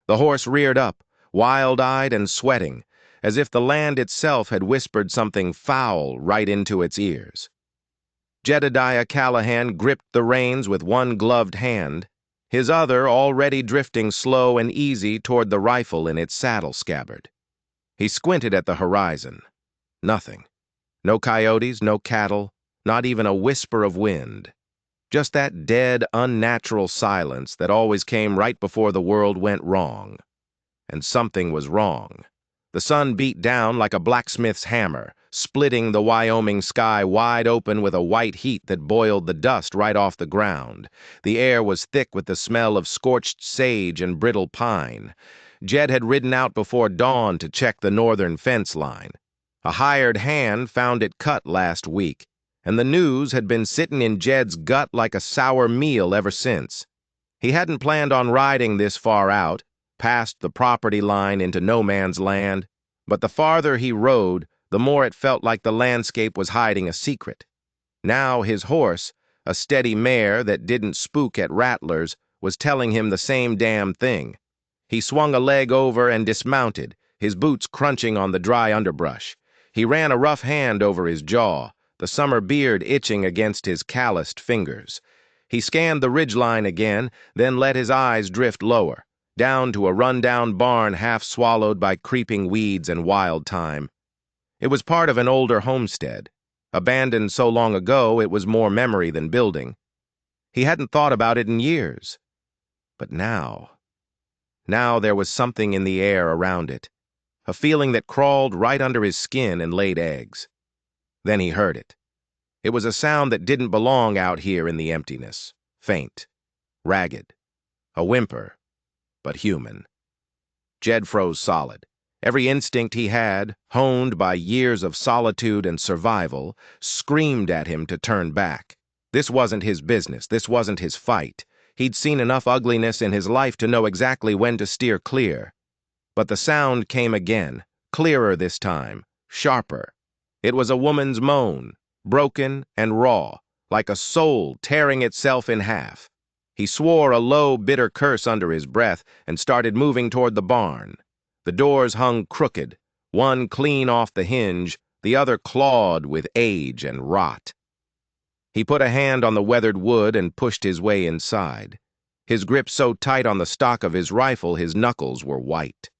The horse reared up, wild-eyed and sweating, as if the land itself had whispered something foul right into its ears. Jedediah Callahan gripped the reins with one gloved hand, his other already drifting slow and easy toward the rifle in its saddle scabbard. He squinted at the horizon. Nothing. No coyotes, no cattle, not even a whisper of wind. Just that dead, unnatural silence that always came right before the world went wrong. And something was wrong. The sun beat down like a blacksmith's hammer, splitting the Wyoming sky wide open with a white heat that boiled the dust right off the ground. The air was thick with the smell of scorched sage and brittle pine. Jed had ridden out before dawn to check the northern fence line. A hired hand found it cut last week, and the news had been sitting in Jed's gut like a sour meal ever since. He hadn't planned on riding this far out, past the property line into no man's land, but the farther he rode, the more it felt like the landscape was hiding a secret. Now his horse, a steady mare that didn't spook at rattlers, was telling him the same damn thing. He swung a leg over and dismounted, his boots crunching on the dry underbrush. He ran a rough hand over his jaw, the summer beard itching against his calloused fingers. He scanned the ridgeline again, then let his eyes drift lower, down to a run-down barn half swallowed by creeping weeds and wild thyme. It was part of an older homestead. Abandoned so long ago it was more memory than building. He hadn't thought about it in years. But now there was something in the air around it, a feeling that crawled right under his skin and laid eggs. Then he heard it. It was a sound that didn't belong out here in the emptiness, faint, ragged, a whimper, but human. Jed froze solid. Every instinct he had, honed by years of solitude and survival, screamed at him to turn back. This wasn't his business. This wasn't his fight. He'd seen enough ugliness in his life to know exactly when to steer clear. But the sound came again, clearer this time, sharper. It was a woman's moan, broken and raw, like a soul tearing itself in half. He swore a low, bitter curse under his breath and started moving toward the barn. The doors hung crooked, one clean off the hinge, the other clawed with age and rot. He put a hand on the weathered wood and pushed his way inside. His grip so tight on the stock of his rifle his knuckles were white.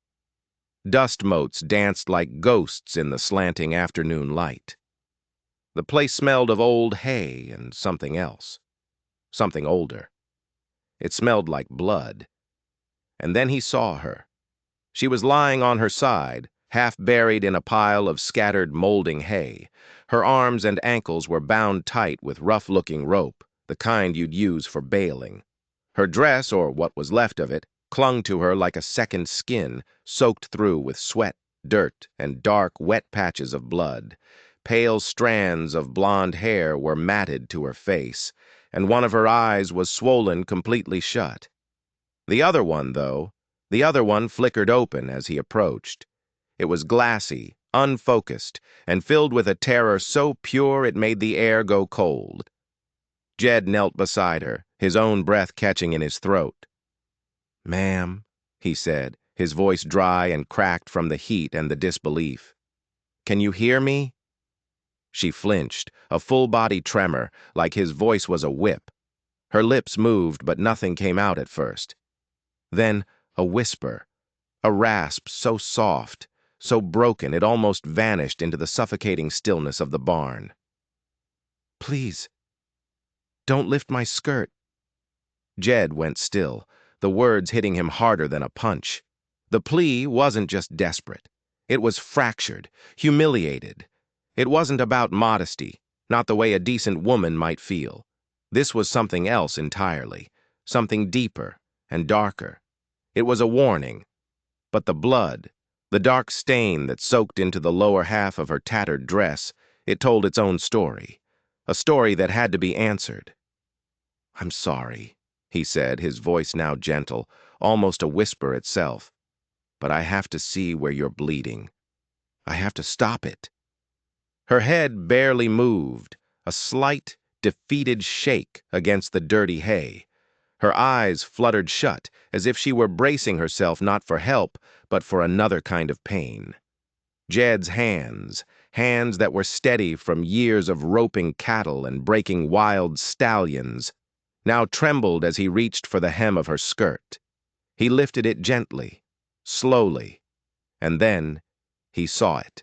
Dust motes danced like ghosts in the slanting afternoon light. The place smelled of old hay and something else. Something older. It smelled like blood. And then he saw her. She was lying on her side, half buried in a pile of scattered molding hay. Her arms and ankles were bound tight with rough-looking rope, the kind you'd use for bailing. Her dress, or what was left of it, clung to her like a second skin, soaked through with sweat, dirt, and dark, wet patches of blood. Pale strands of blonde hair were matted to her face, and one of her eyes was swollen completely shut. The other one flickered open as he approached. It was glassy, unfocused, and filled with a terror so pure it made the air go cold. Jed knelt beside her, his own breath catching in his throat. "Ma'am," he said, his voice dry and cracked from the heat and the disbelief. "Can you hear me?" She flinched, a full-body tremor, like his voice was a whip. Her lips moved, but nothing came out at first. Then a whisper, a rasp so soft, so broken it almost vanished into the suffocating stillness of the barn. "Please, don't lift my skirt." Jed went still, the words hitting him harder than a punch. The plea wasn't just desperate. It was fractured, humiliated. It wasn't about modesty, not the way a decent woman might feel. This was something else entirely, something deeper and darker. It was a warning. But the blood, the dark stain that soaked into the lower half of her tattered dress, it told its own story, a story that had to be answered. "I'm sorry," he said, his voice now gentle, almost a whisper itself. "But I have to see where you're bleeding. I have to stop it." Her head barely moved, a slight, defeated shake against the dirty hay. Her eyes fluttered shut, as if she were bracing herself not for help, but for another kind of pain. Jed's hands, hands that were steady from years of roping cattle and breaking wild stallions, now trembled as he reached for the hem of her skirt. He lifted it gently, slowly, and then he saw it.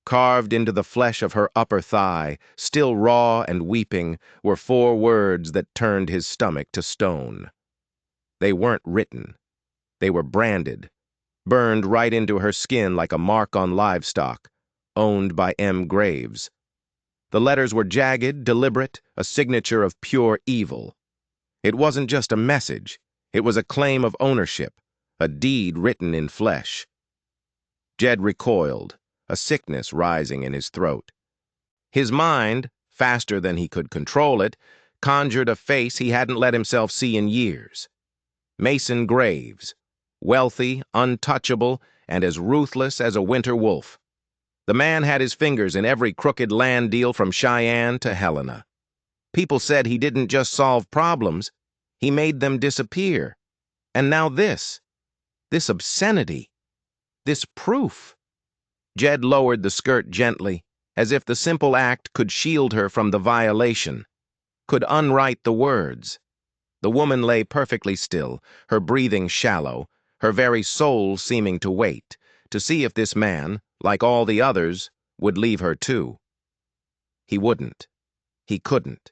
Carved into the flesh of her upper thigh, still raw and weeping, were 4 words that turned his stomach to stone. They weren't written. They were branded, burned right into her skin like a mark on livestock, owned by M. Graves. The letters were jagged, deliberate, a signature of pure evil. It wasn't just a message. It was a claim of ownership, a deed written in flesh. Jed recoiled, a sickness rising in his throat. His mind, faster than he could control it, conjured a face he hadn't let himself see in years. Mason Graves, wealthy, untouchable, and as ruthless as a winter wolf. The man had his fingers in every crooked land deal from Cheyenne to Helena. People said he didn't just solve problems, he made them disappear. And now this obscenity, this proof. Jed lowered the skirt gently, as if the simple act could shield her from the violation, could unwrite the words. The woman lay perfectly still, her breathing shallow, her very soul seeming to wait, to see if this man, like all the others, would leave her too. He wouldn't. He couldn't.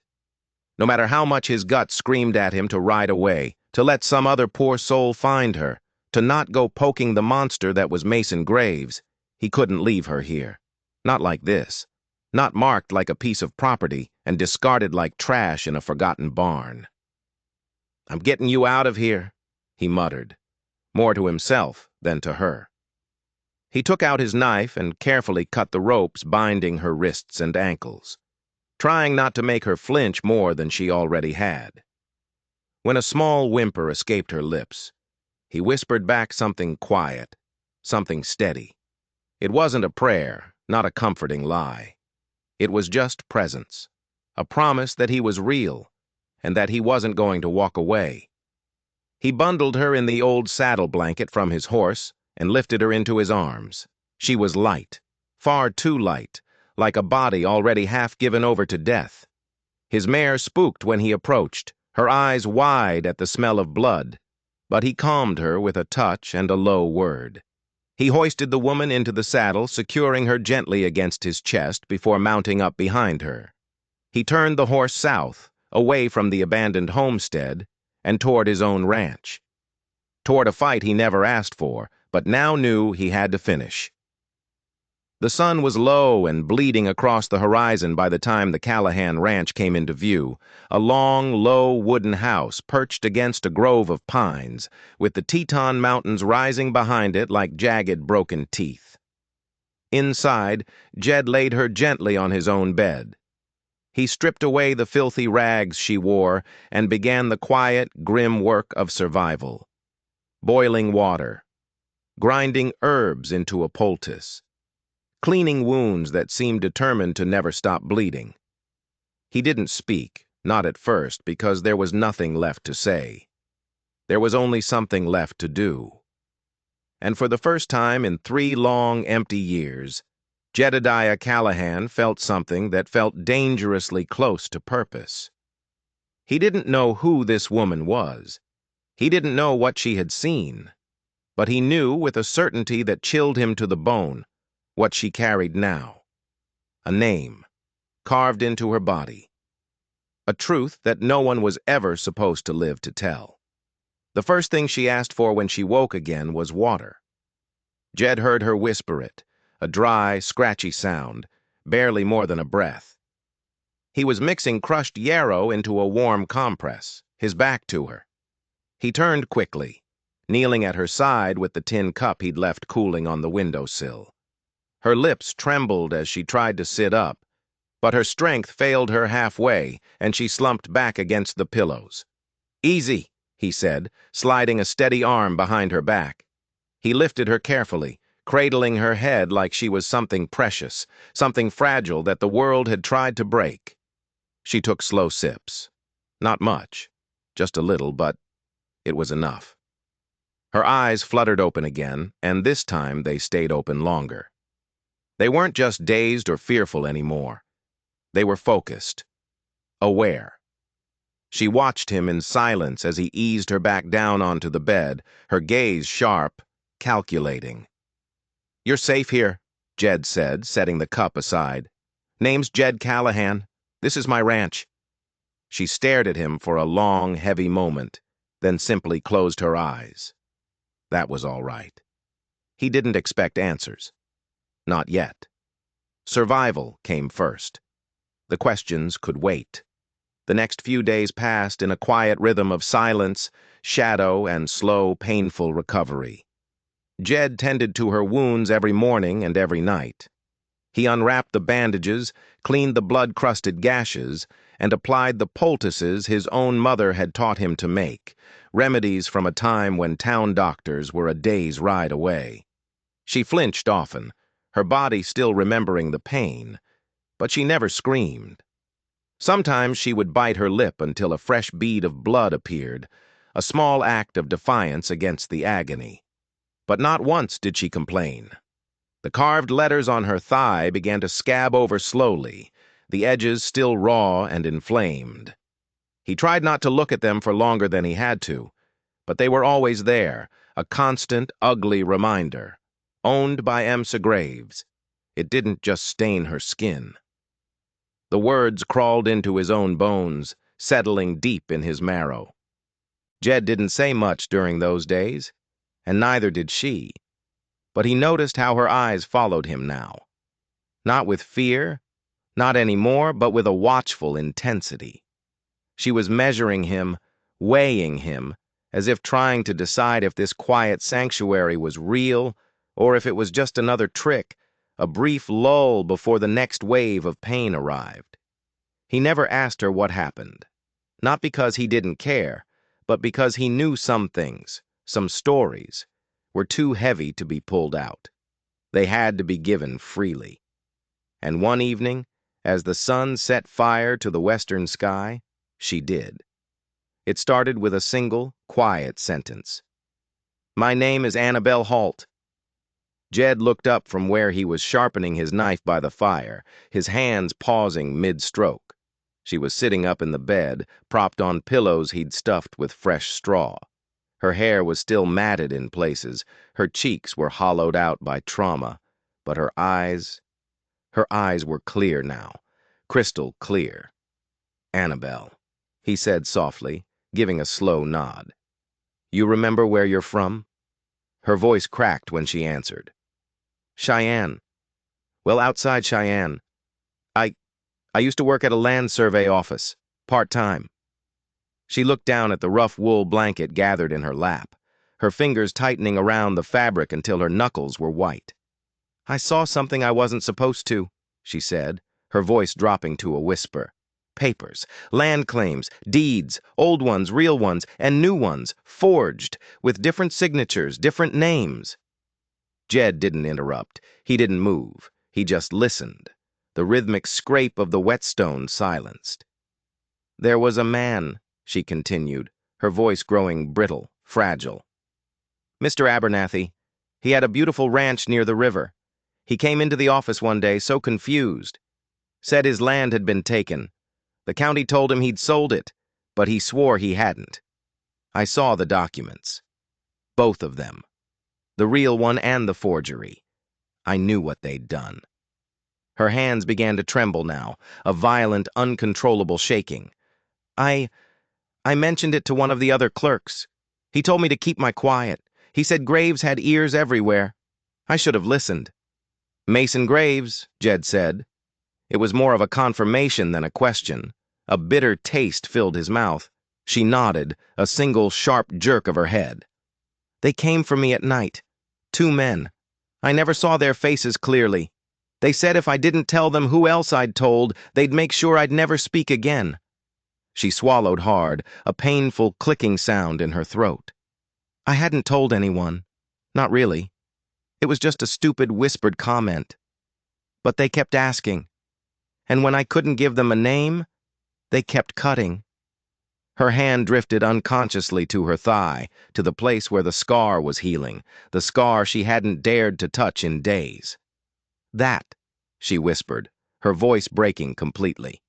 No matter how much his gut screamed at him to ride away, to let some other poor soul find her, to not go poking the monster that was Mason Graves, he couldn't leave her here. Not like this. Not marked like a piece of property and discarded like trash in a forgotten barn. "I'm getting you out of here," he muttered, more to himself than to her. He took out his knife and carefully cut the ropes binding her wrists and ankles, trying not to make her flinch more than she already had. When a small whimper escaped her lips, he whispered back something quiet, something steady. It wasn't a prayer, not a comforting lie. It was just presence, a promise that he was real, and that he wasn't going to walk away. He bundled her in the old saddle blanket from his horse and lifted her into his arms. She was light, far too light, like a body already half given over to death. His mare spooked when he approached, her eyes wide at the smell of blood, but he calmed her with a touch and a low word. He hoisted the woman into the saddle, securing her gently against his chest before mounting up behind her. He turned the horse south, away from the abandoned homestead, and toward his own ranch. Toward a fight he never asked for, but now knew he had to finish. The sun was low and bleeding across the horizon by the time the Callahan ranch came into view, a long, low wooden house perched against a grove of pines, with the Teton Mountains rising behind it like jagged, broken teeth. Inside, Jed laid her gently on his own bed. He stripped away the filthy rags she wore and began the quiet, grim work of survival. Boiling water, grinding herbs into a poultice, cleaning wounds that seemed determined to never stop bleeding. He didn't speak, not at first, because there was nothing left to say. There was only something left to do. And for the first time in 3 long, empty years, Jedediah Callahan felt something that felt dangerously close to purpose. He didn't know who this woman was. He didn't know what she had seen. But he knew with a certainty that chilled him to the bone what she carried now. A name, carved into her body. A truth that no one was ever supposed to live to tell. The first thing she asked for when she woke again was water. Jed heard her whisper it, a dry, scratchy sound, barely more than a breath. He was mixing crushed yarrow into a warm compress, his back to her. He turned quickly, kneeling at her side with the tin cup he'd left cooling on the windowsill. Her lips trembled as she tried to sit up, but her strength failed her halfway, and she slumped back against the pillows. "Easy," he said, sliding a steady arm behind her back. He lifted her carefully, cradling her head like she was something precious, something fragile that the world had tried to break. She took slow sips. Not much, just a little, but It was enough. Her eyes fluttered open again, and this time they stayed open longer. They weren't just dazed or fearful anymore. They were focused, aware. She watched him in silence as he eased her back down onto the bed, her gaze sharp, calculating. "You're safe here," Jed said, setting the cup aside. "Name's Jed Callahan. This is my ranch." She stared at him for a long, heavy moment, then simply closed her eyes. That was all right. He didn't expect answers. Not yet. Survival came first. The questions could wait. The next few days passed in a quiet rhythm of silence, shadow, and slow, painful recovery. Jed tended to her wounds every morning and every night. He unwrapped the bandages, cleaned the blood-crusted gashes, and applied the poultices his own mother had taught him to make, remedies from a time when town doctors were a day's ride away. She flinched often, her body still remembering the pain, but she never screamed. Sometimes she would bite her lip until a fresh bead of blood appeared, a small act of defiance against the agony. But not once did she complain. The carved letters on her thigh began to scab over slowly, the edges still raw and inflamed. He tried not to look at them for longer than he had to, but they were always there, a constant, ugly reminder. Owned by Emsa Graves. It didn't just stain her skin. The words crawled into his own bones, settling deep in his marrow. Jed didn't say much during those days, and neither did she. But he noticed how her eyes followed him now. Not with fear, not anymore, but with a watchful intensity. She was measuring him, weighing him, as if trying to decide if this quiet sanctuary was real or if it was just another trick, a brief lull before the next wave of pain arrived. He never asked her what happened, not because he didn't care, but because he knew some things, some stories, were too heavy to be pulled out. They had to be given freely. And one evening, as the sun set fire to the western sky, she did. It started with a single, quiet sentence. "My name is Annabelle Halt." Jed looked up from where he was sharpening his knife by the fire, his hands pausing mid-stroke. She was sitting up in the bed, propped on pillows he'd stuffed with fresh straw. Her hair was still matted in places, her cheeks were hollowed out by trauma, but her eyes were clear now, crystal clear. "Annabelle," he said softly, giving a slow nod. "You remember where you're from?" Her voice cracked when she answered. "Cheyenne. Well, outside Cheyenne. I used to work at a land survey office, part-time." She looked down at the rough wool blanket gathered in her lap, her fingers tightening around the fabric until her knuckles were white. "I saw something I wasn't supposed to," she said, her voice dropping to a whisper. "Papers, land claims, deeds, old ones, real ones, and new ones, forged, with different signatures, different names." Jed didn't interrupt. He didn't move. He just listened, the rhythmic scrape of the whetstone silenced. "There was a man," she continued, her voice growing brittle, fragile. "Mr. Abernathy. He had a beautiful ranch near the river. He came into the office one day so confused. Said his land had been taken. The county told him he'd sold it, but he swore he hadn't. I saw the documents. Both of them. The real one and the forgery. I knew what they'd done." Her hands began to tremble now, a violent, uncontrollable shaking. I mentioned it to one of the other clerks. He told me to keep my quiet. He said Graves had ears everywhere. I should have listened." "Mason Graves," Jed said. It was more of a confirmation than a question. A bitter taste filled his mouth. She nodded, a single sharp jerk of her head. "They came for me at night. 2 men. I never saw their faces clearly. They said if I didn't tell them who else I'd told, they'd make sure I'd never speak again." She swallowed hard, a painful clicking sound in her throat. "I hadn't told anyone. Not really. It was just a stupid whispered comment. But they kept asking. And when I couldn't give them a name, they kept cutting." Her hand drifted unconsciously to her thigh, to the place where the scar was healing, the scar she hadn't dared to touch in days. That, she whispered, her voice breaking completely.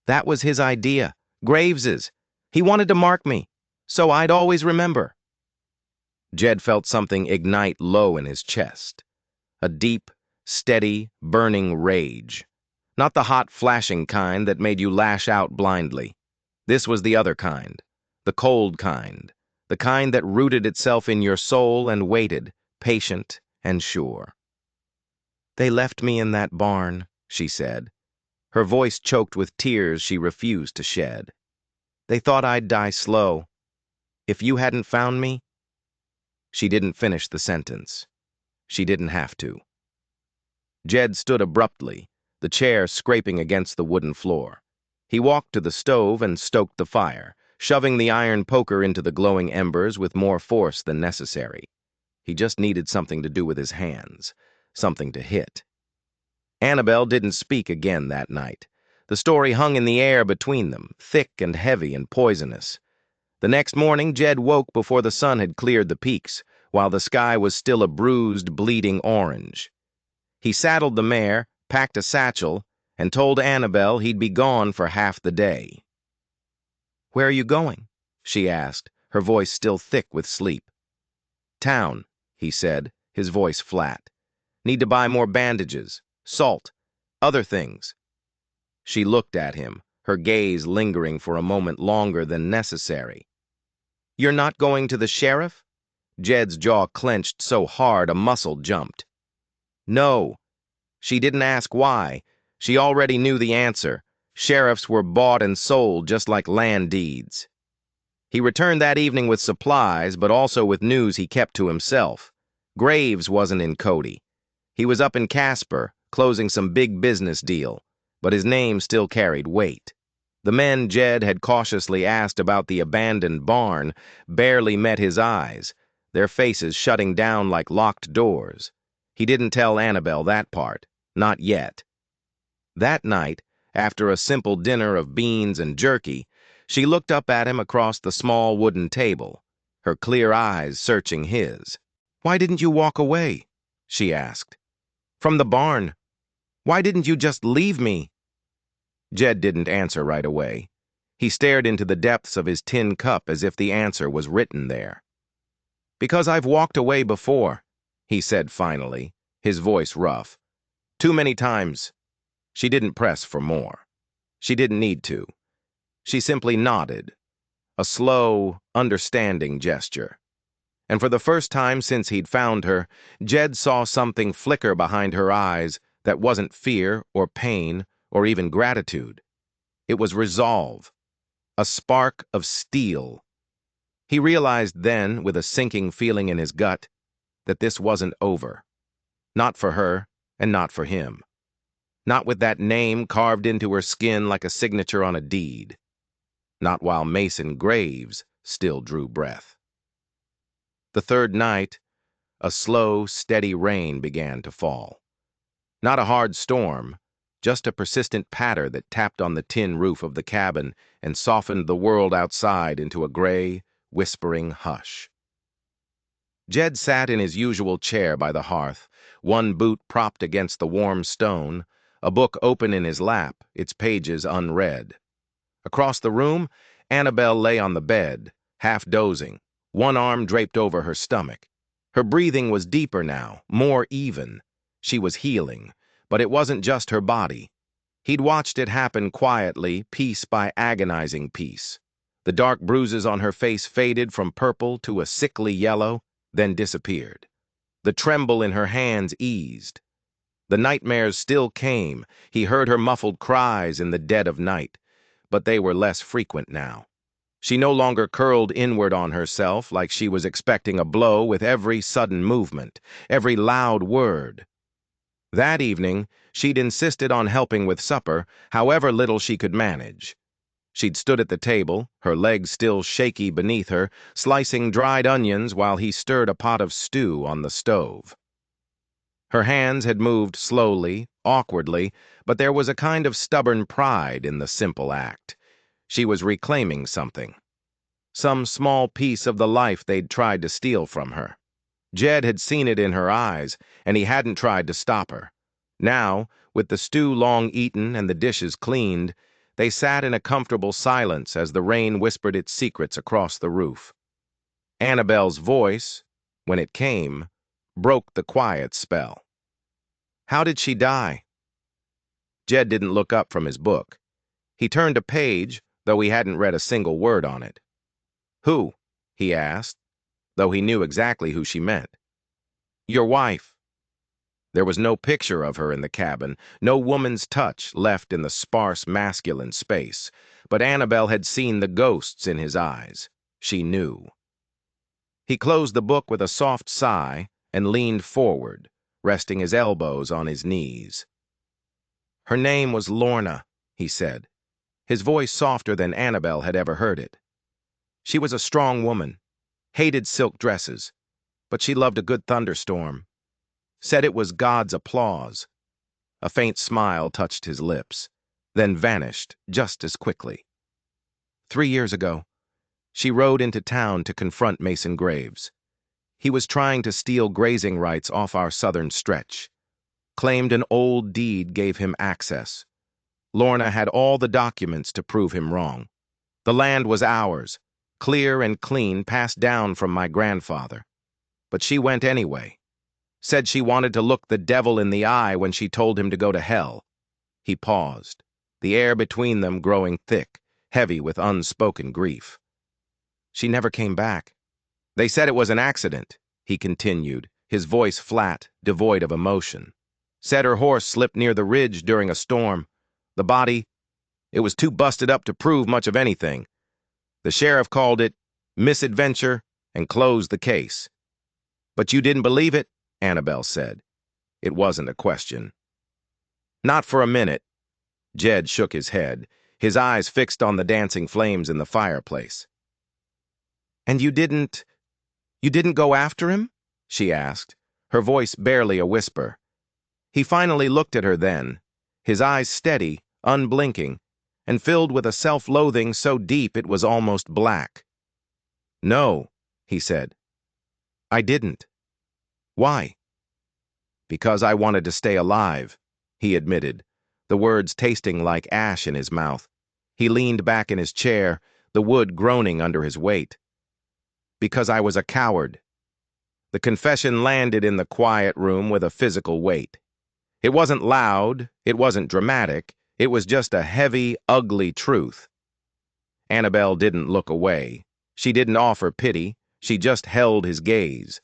That was his idea, Graves's. He wanted to mark me, so I'd always remember. Jed felt something ignite low in his chest. A deep, steady, burning rage. Not the hot, flashing kind that made you lash out blindly. This was the other kind, the cold kind, the kind that rooted itself in your soul and waited, patient and sure. They left me in that barn, she said. Her voice choked with tears she refused to shed. They thought I'd die slow. If you hadn't found me. She didn't finish the sentence. She didn't have to. Jed stood abruptly, the chair scraping against the wooden floor. He walked to the stove and stoked the fire, shoving the iron poker into the glowing embers with more force than necessary. He just needed something to do with his hands, something to hit. Annabelle didn't speak again that night. The story hung in the air between them, thick and heavy and poisonous. The next morning, Jed woke before the sun had cleared the peaks, while the sky was still a bruised, bleeding orange. He saddled the mare, packed a satchel, and told Annabelle he'd be gone for half the day. "Where are you going?" she asked, her voice still thick with sleep. "Town," he said, his voice flat. "Need to buy more bandages, salt, other things." She looked at him, her gaze lingering for a moment longer than necessary. "You're not going to the sheriff?" Jed's jaw clenched so hard a muscle jumped. "No." She didn't ask why. She already knew the answer. Sheriffs were bought and sold just like land deeds. He returned that evening with supplies, but also with news he kept to himself. Graves wasn't in Cody. He was up in Casper, closing some big business deal, but his name still carried weight. The men Jed had cautiously asked about the abandoned barn barely met his eyes, their faces shutting down like locked doors. He didn't tell Annabelle that part, not yet. That night, after a simple dinner of beans and jerky, she looked up at him across the small wooden table, her clear eyes searching his. "Why didn't you walk away?" she asked. "From the barn. Why didn't you just leave me?" Jed didn't answer right away. He stared into the depths of his tin cup as if the answer was written there. "Because I've walked away before," he said finally, his voice rough. "Too many times." She didn't press for more. She didn't need to. She simply nodded, a slow, understanding gesture. And for the first time since he'd found her, Jed saw something flicker behind her eyes that wasn't fear or pain or even gratitude. It was resolve, a spark of steel. He realized then, with a sinking feeling in his gut, that this wasn't over. Not for her, and not for him. Not with that name carved into her skin like a signature on a deed. Not while Mason Graves still drew breath. The third night, a slow, steady rain began to fall. Not a hard storm, just a persistent patter that tapped on the tin roof of the cabin and softened the world outside into a gray, whispering hush. Jed sat in his usual chair by the hearth, one boot propped against the warm stone, a book open in his lap, its pages unread. Across the room, Annabelle lay on the bed, half dozing, one arm draped over her stomach. Her breathing was deeper now, more even. She was healing, but it wasn't just her body. He'd watched it happen quietly, piece by agonizing piece. The dark bruises on her face faded from purple to a sickly yellow, then disappeared. The tremble in her hands eased. The nightmares still came. He heard her muffled cries in the dead of night, but they were less frequent now. She no longer curled inward on herself like she was expecting a blow with every sudden movement, every loud word. That evening, she'd insisted on helping with supper, however little she could manage. She'd stood at the table, her legs still shaky beneath her, slicing dried onions while he stirred a pot of stew on the stove. Her hands had moved slowly, awkwardly, but there was a kind of stubborn pride in the simple act. She was reclaiming something. Some small piece of the life they'd tried to steal from her. Jed had seen it in her eyes, and he hadn't tried to stop her. Now, with the stew long eaten and the dishes cleaned, they sat in a comfortable silence as the rain whispered its secrets across the roof. Annabelle's voice, when it came, broke the quiet spell. How did she die? Jed didn't look up from his book. He turned a page, though he hadn't read a single word on it. Who? He asked, though he knew exactly who she meant. Your wife. There was no picture of her in the cabin, no woman's touch left in the sparse masculine space, but Annabelle had seen the ghosts in his eyes. She knew. He closed the book with a soft sigh and leaned forward, resting his elbows on his knees. Her name was Lorna, he said, his voice softer than Annabelle had ever heard it. She was a strong woman, hated silk dresses, but she loved a good thunderstorm. Said it was God's applause. A faint smile touched his lips, then vanished just as quickly. 3 years ago, she rode into town to confront Mason Graves. He was trying to steal grazing rights off our southern stretch. Claimed an old deed gave him access. Lorna had all the documents to prove him wrong. The land was ours, clear and clean, passed down from my grandfather. But she went anyway. Said she wanted to look the devil in the eye when she told him to go to hell. He paused, the air between them growing thick, heavy with unspoken grief. She never came back. They said it was an accident, he continued, his voice flat, devoid of emotion. Said her horse slipped near the ridge during a storm. The body, it was too busted up to prove much of anything. The sheriff called it misadventure and closed the case. But you didn't believe it? Annabelle said. It wasn't a question. Not for a minute. Jed shook his head, his eyes fixed on the dancing flames in the fireplace. And you didn't go after him? She asked, her voice barely a whisper. He finally looked at her then, his eyes steady, unblinking, and filled with a self-loathing so deep it was almost black. No, he said. I didn't. Why? Because I wanted to stay alive, he admitted, the words tasting like ash in his mouth. He leaned back in his chair, the wood groaning under his weight. Because I was a coward. The confession landed in the quiet room with a physical weight. It wasn't loud, it wasn't dramatic, it was just a heavy, ugly truth. Annabelle didn't look away. She didn't offer pity, she just held his gaze.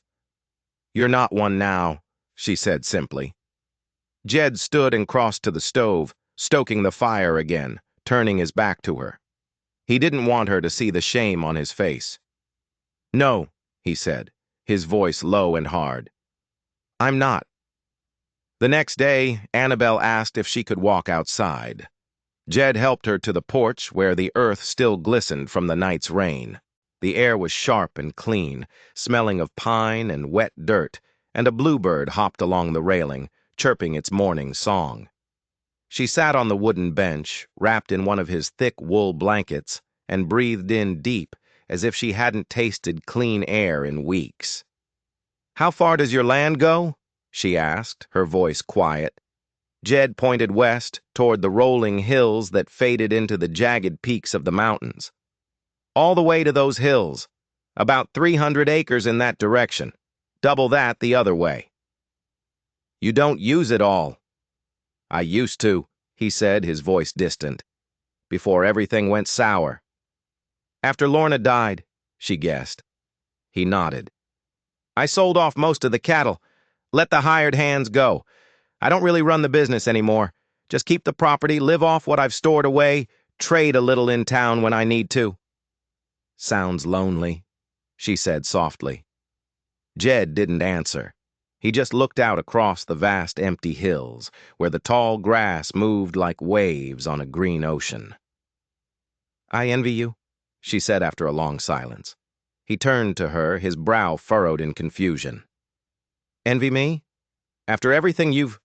You're not one now, she said simply. Jed stood and crossed to the stove, stoking the fire again, turning his back to her. He didn't want her to see the shame on his face. No, he said, his voice low and hard. I'm not. The next day, Annabelle asked if she could walk outside. Jed helped her to the porch where the earth still glistened from the night's rain. The air was sharp and clean, smelling of pine and wet dirt, and a bluebird hopped along the railing, chirping its morning song. She sat on the wooden bench, wrapped in one of his thick wool blankets, and breathed in deep, as if she hadn't tasted clean air in weeks. How far does your land go? She asked, her voice quiet. Jed pointed west, toward the rolling hills that faded into the jagged peaks of the mountains. All the way to those hills. About 300 acres in that direction. Double that the other way. You don't use it all. I used to, he said, his voice distant. Before everything went sour. After Lorna died, she guessed. He nodded. I sold off most of the cattle. Let the hired hands go. I don't really run the business anymore. Just keep the property, live off what I've stored away, trade a little in town when I need to. Sounds lonely, she said softly. Jed didn't answer. He just looked out across the vast empty hills, where the tall grass moved like waves on a green ocean. I envy you, she said after a long silence. He turned to her, his brow furrowed in confusion. Envy me? After everything you've...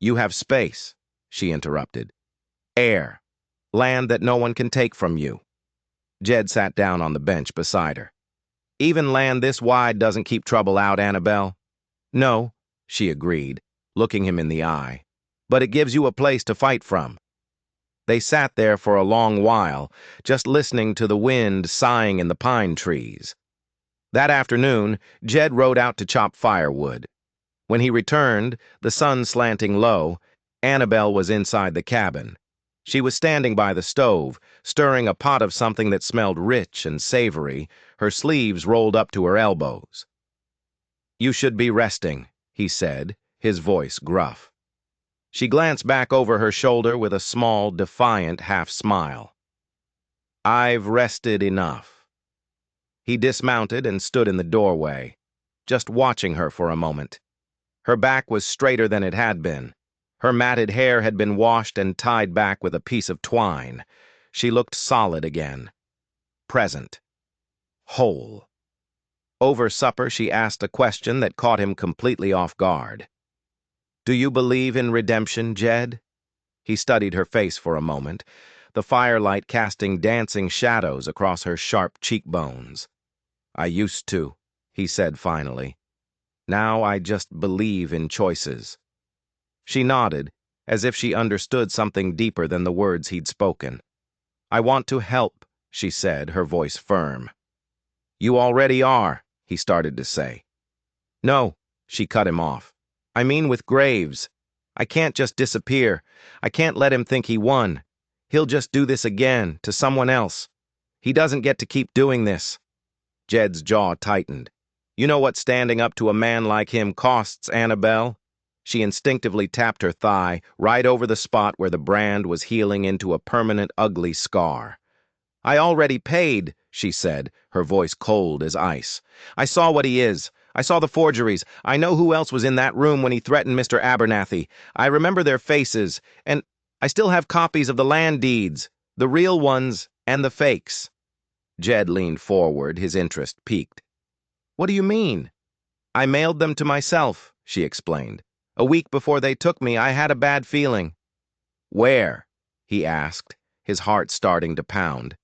You have space, she interrupted. Air. Land that no one can take from you. Jed sat down on the bench beside her. Even land this wide doesn't keep trouble out, Annabelle. No, she agreed, looking him in the eye. But it gives you a place to fight from. They sat there for a long while, just listening to the wind sighing in the pine trees. That afternoon, Jed rode out to chop firewood. When he returned, the sun slanting low, Annabelle was inside the cabin. She was standing by the stove, stirring a pot of something that smelled rich and savory, her sleeves rolled up to her elbows. "You should be resting," he said, his voice gruff. She glanced back over her shoulder with a small, defiant half-smile. "I've rested enough." He dismounted and stood in the doorway, just watching her for a moment. Her back was straighter than it had been. Her matted hair had been washed and tied back with a piece of twine. She looked solid again. Present. Whole. Over supper, she asked a question that caught him completely off guard. "Do you believe in redemption, Jed?" He studied her face for a moment, the firelight casting dancing shadows across her sharp cheekbones. "I used to," he said finally. "Now I just believe in choices." She nodded, as if she understood something deeper than the words he'd spoken. "I want to help," she said, her voice firm. "You already are," he started to say. "No," she cut him off. "I mean with Graves. I can't just disappear. I can't let him think he won. He'll just do this again, to someone else. He doesn't get to keep doing this." Jed's jaw tightened. "You know what standing up to a man like him costs, Annabelle?" She instinctively tapped her thigh, right over the spot where the brand was healing into a permanent ugly scar. "I already paid," she said, her voice cold as ice. "I saw what he is. I saw the forgeries. I know who else was in that room when he threatened Mr. Abernathy. I remember their faces, and I still have copies of the land deeds, the real ones and the fakes." Jed leaned forward, his interest piqued. "What do you mean?" "I mailed them to myself," she explained. "A week before they took me, I had a bad feeling." "Where?" he asked, his heart starting to pound.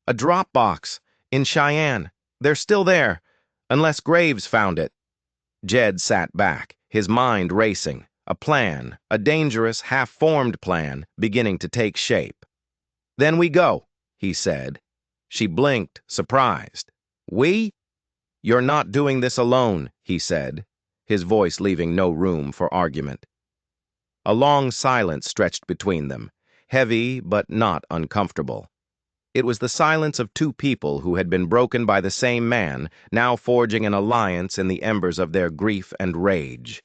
"A drop box in Cheyenne. They're still there, unless Graves found it." Jed sat back, his mind racing, a plan, a dangerous, half-formed plan, beginning to take shape. "Then we go," he said. She blinked, surprised. "We?" "You're not doing this alone," he said, his voice leaving no room for argument. A long silence stretched between them, heavy but not uncomfortable. It was the silence of two people who had been broken by the same man, now forging an alliance in the embers of their grief and rage.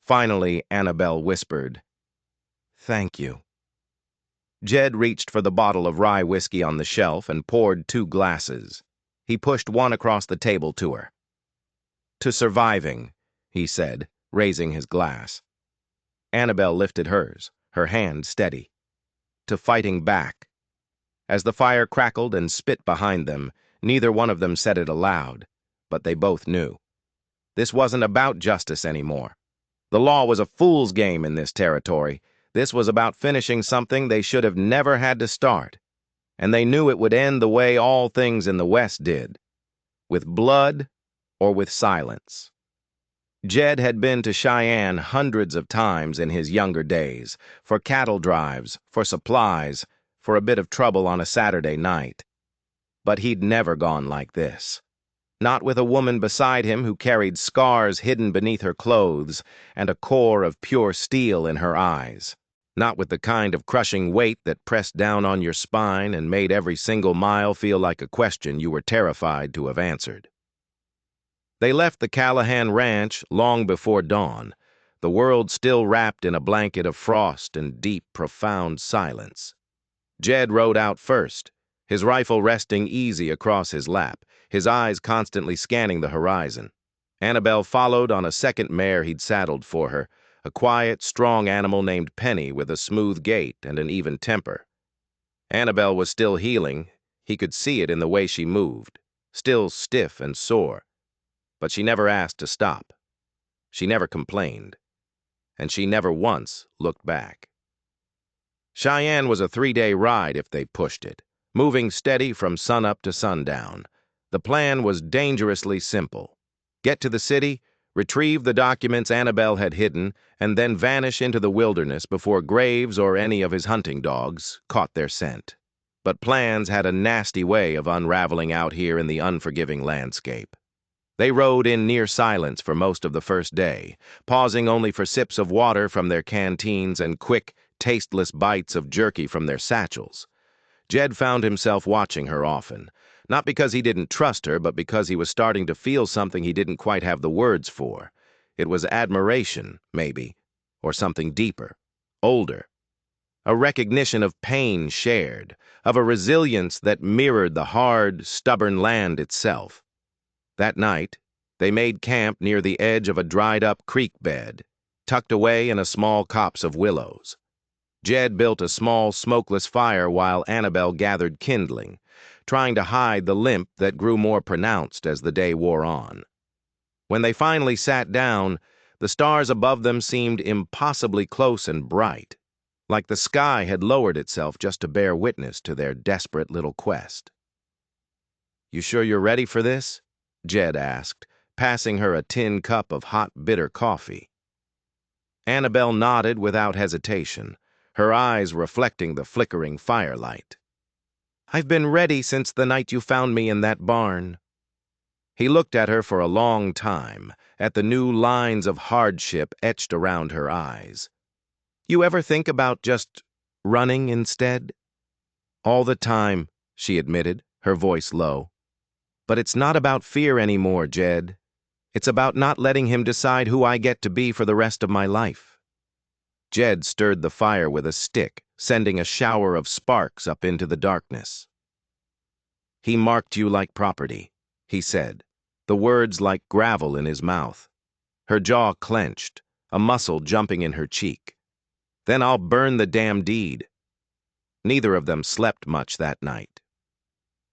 Finally, Annabelle whispered, "Thank you." Jed reached for the bottle of rye whiskey on the shelf and poured 2 glasses. He pushed one across the table to her. "To surviving," he said, raising his glass. Annabelle lifted hers, her hand steady. "To fighting back." As the fire crackled and spit behind them, neither one of them said it aloud, but they both knew. This wasn't about justice anymore. The law was a fool's game in this territory. This was about finishing something they should have never had to start. And they knew it would end the way all things in the West did, with blood or with silence. Jed had been to Cheyenne hundreds of times in his younger days, for cattle drives, for supplies, for a bit of trouble on a Saturday night. But he'd never gone like this. Not with a woman beside him who carried scars hidden beneath her clothes and a core of pure steel in her eyes. Not with the kind of crushing weight that pressed down on your spine and made every single mile feel like a question you were terrified to have answered. They left the Callahan Ranch long before dawn, the world still wrapped in a blanket of frost and deep, profound silence. Jed rode out first, his rifle resting easy across his lap, his eyes constantly scanning the horizon. Annabelle followed on a second mare he'd saddled for her, a quiet, strong animal named Penny with a smooth gait and an even temper. Annabelle was still healing. He could see it in the way she moved, still stiff and sore. But she never asked to stop. She never complained. And she never once looked back. Cheyenne was a 3-day ride if they pushed it, moving steady from sunup to sundown. The plan was dangerously simple. Get to the city, retrieve the documents Annabelle had hidden, and then vanish into the wilderness before Graves or any of his hunting dogs caught their scent. But plans had a nasty way of unraveling out here in the unforgiving landscape. They rode in near silence for most of the first day, pausing only for sips of water from their canteens and quick, tasteless bites of jerky from their satchels. Jed found himself watching her often, not because he didn't trust her, but because he was starting to feel something he didn't quite have the words for. It was admiration, maybe, or something deeper, older. A recognition of pain shared, of a resilience that mirrored the hard, stubborn land itself. That night, they made camp near the edge of a dried-up creek bed, tucked away in a small copse of willows. Jed built a small, smokeless fire while Annabelle gathered kindling, trying to hide the limp that grew more pronounced as the day wore on. When they finally sat down, the stars above them seemed impossibly close and bright, like the sky had lowered itself just to bear witness to their desperate little quest. "You sure you're ready for this?" Jed asked, passing her a tin cup of hot, bitter coffee. Annabelle nodded without hesitation, her eyes reflecting the flickering firelight. "I've been ready since the night you found me in that barn." He looked at her for a long time, at the new lines of hardship etched around her eyes. "You ever think about just running instead?" "All the time," she admitted, her voice low. "But it's not about fear anymore, Jed. It's about not letting him decide who I get to be for the rest of my life." Jed stirred the fire with a stick, sending a shower of sparks up into the darkness. "He marked you like property," he said, the words like gravel in his mouth. Her jaw clenched, a muscle jumping in her cheek. "Then I'll burn the damn deed." Neither of them slept much that night.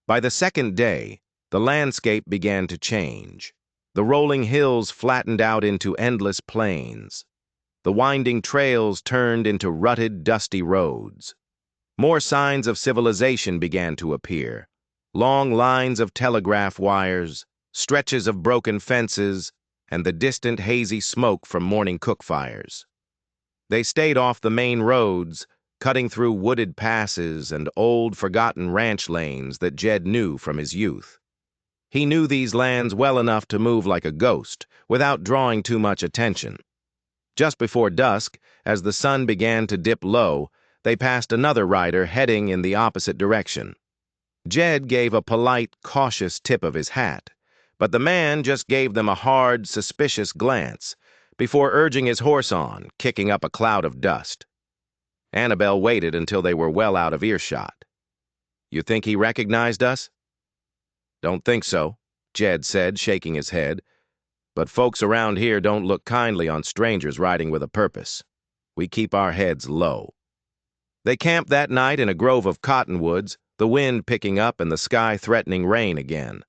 By the second day, the landscape began to change. The rolling hills flattened out into endless plains. The winding trails turned into rutted, dusty roads. More signs of civilization began to appear. Long lines of telegraph wires, stretches of broken fences, and the distant hazy smoke from morning cook fires. They stayed off the main roads, cutting through wooded passes and old, forgotten ranch lanes that Jed knew from his youth. He knew these lands well enough to move like a ghost, without drawing too much attention. Just before dusk, as the sun began to dip low, they passed another rider heading in the opposite direction. Jed gave a polite, cautious tip of his hat, but the man just gave them a hard, suspicious glance before urging his horse on, kicking up a cloud of dust. Annabelle waited until they were well out of earshot. "You think he recognized us?" "Don't think so," Jed said, shaking his head. "But folks around here don't look kindly on strangers riding with a purpose. We keep our heads low." They camped that night in a grove of cottonwoods, the wind picking up and the sky threatening rain again.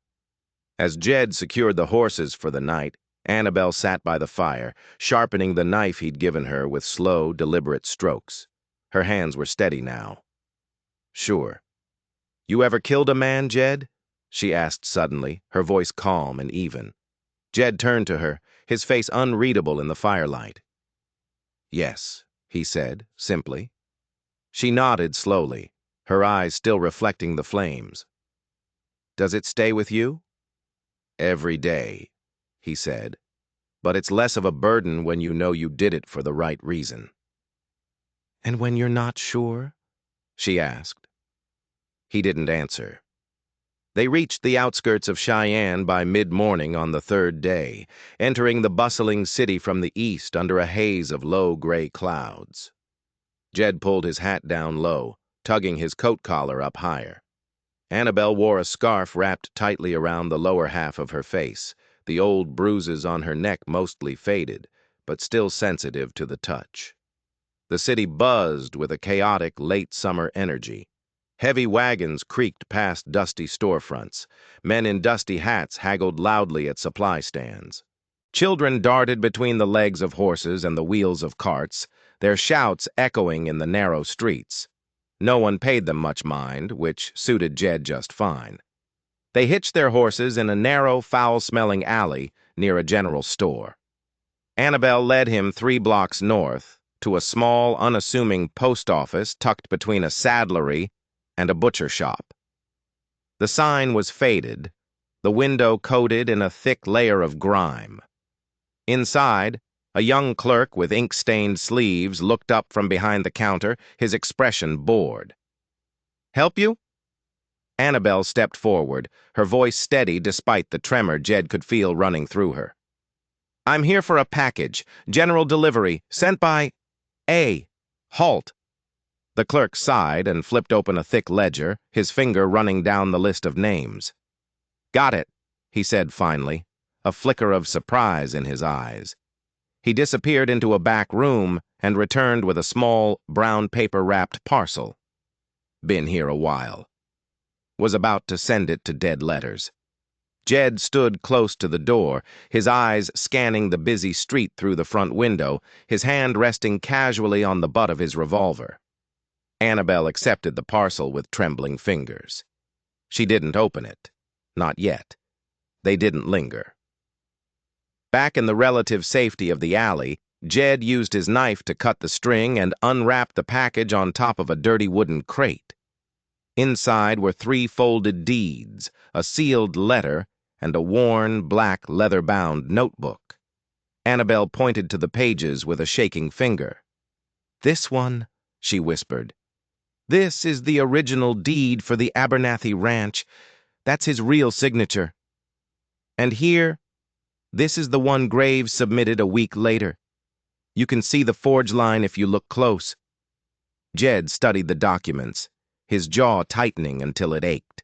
As Jed secured the horses for the night, Annabelle sat by the fire, sharpening the knife he'd given her with slow, deliberate strokes. Her hands were steady now. "Sure. You ever killed a man, Jed?" she asked suddenly, her voice calm and even. Jed turned to her, his face unreadable in the firelight. "Yes," he said, simply. She nodded slowly, her eyes still reflecting the flames. "Does it stay with you?" "Every day," he said. "But it's less of a burden when you know you did it for the right reason." "And when you're not sure?" she asked. He didn't answer. They reached the outskirts of Cheyenne by mid-morning on the third day, entering the bustling city from the east under a haze of low gray clouds. Jed pulled his hat down low, tugging his coat collar up higher. Annabelle wore a scarf wrapped tightly around the lower half of her face, the old bruises on her neck mostly faded, but still sensitive to the touch. The city buzzed with a chaotic late-summer energy. Heavy wagons creaked past dusty storefronts. Men in dusty hats haggled loudly at supply stands. Children darted between the legs of horses and the wheels of carts, their shouts echoing in the narrow streets. No one paid them much mind, which suited Jed just fine. They hitched their horses in a narrow, foul-smelling alley near a general store. Annabelle led him 3 blocks north to a small, unassuming post office tucked between a saddlery and a butcher shop. The sign was faded, the window coated in a thick layer of grime. Inside, a young clerk with ink-stained sleeves looked up from behind the counter, his expression bored. "Help you?" Annabelle stepped forward, her voice steady despite the tremor Jed could feel running through her. "I'm here for a package, general delivery, sent by A. Halt." The clerk sighed and flipped open a thick ledger, his finger running down the list of names. "Got it," he said finally, a flicker of surprise in his eyes. He disappeared into a back room and returned with a small, brown paper-wrapped parcel. "Been here a while." Was about to send it to dead letters. Jed stood close to the door, his eyes scanning the busy street through the front window, his hand resting casually on the butt of his revolver. Annabelle accepted the parcel with trembling fingers. She didn't open it. Not yet. They didn't linger. Back in the relative safety of the alley, Jed used his knife to cut the string and unwrap the package on top of a dirty wooden crate. Inside were 3 folded deeds, a sealed letter, and a worn, black, leather-bound notebook. Annabelle pointed to the pages with a shaking finger. "This one," she whispered. "This is the original deed for the Abernathy Ranch. That's his real signature. And here, this is the one Graves submitted a week later. You can see the forge line if you look close." Jed studied the documents, his jaw tightening until it ached.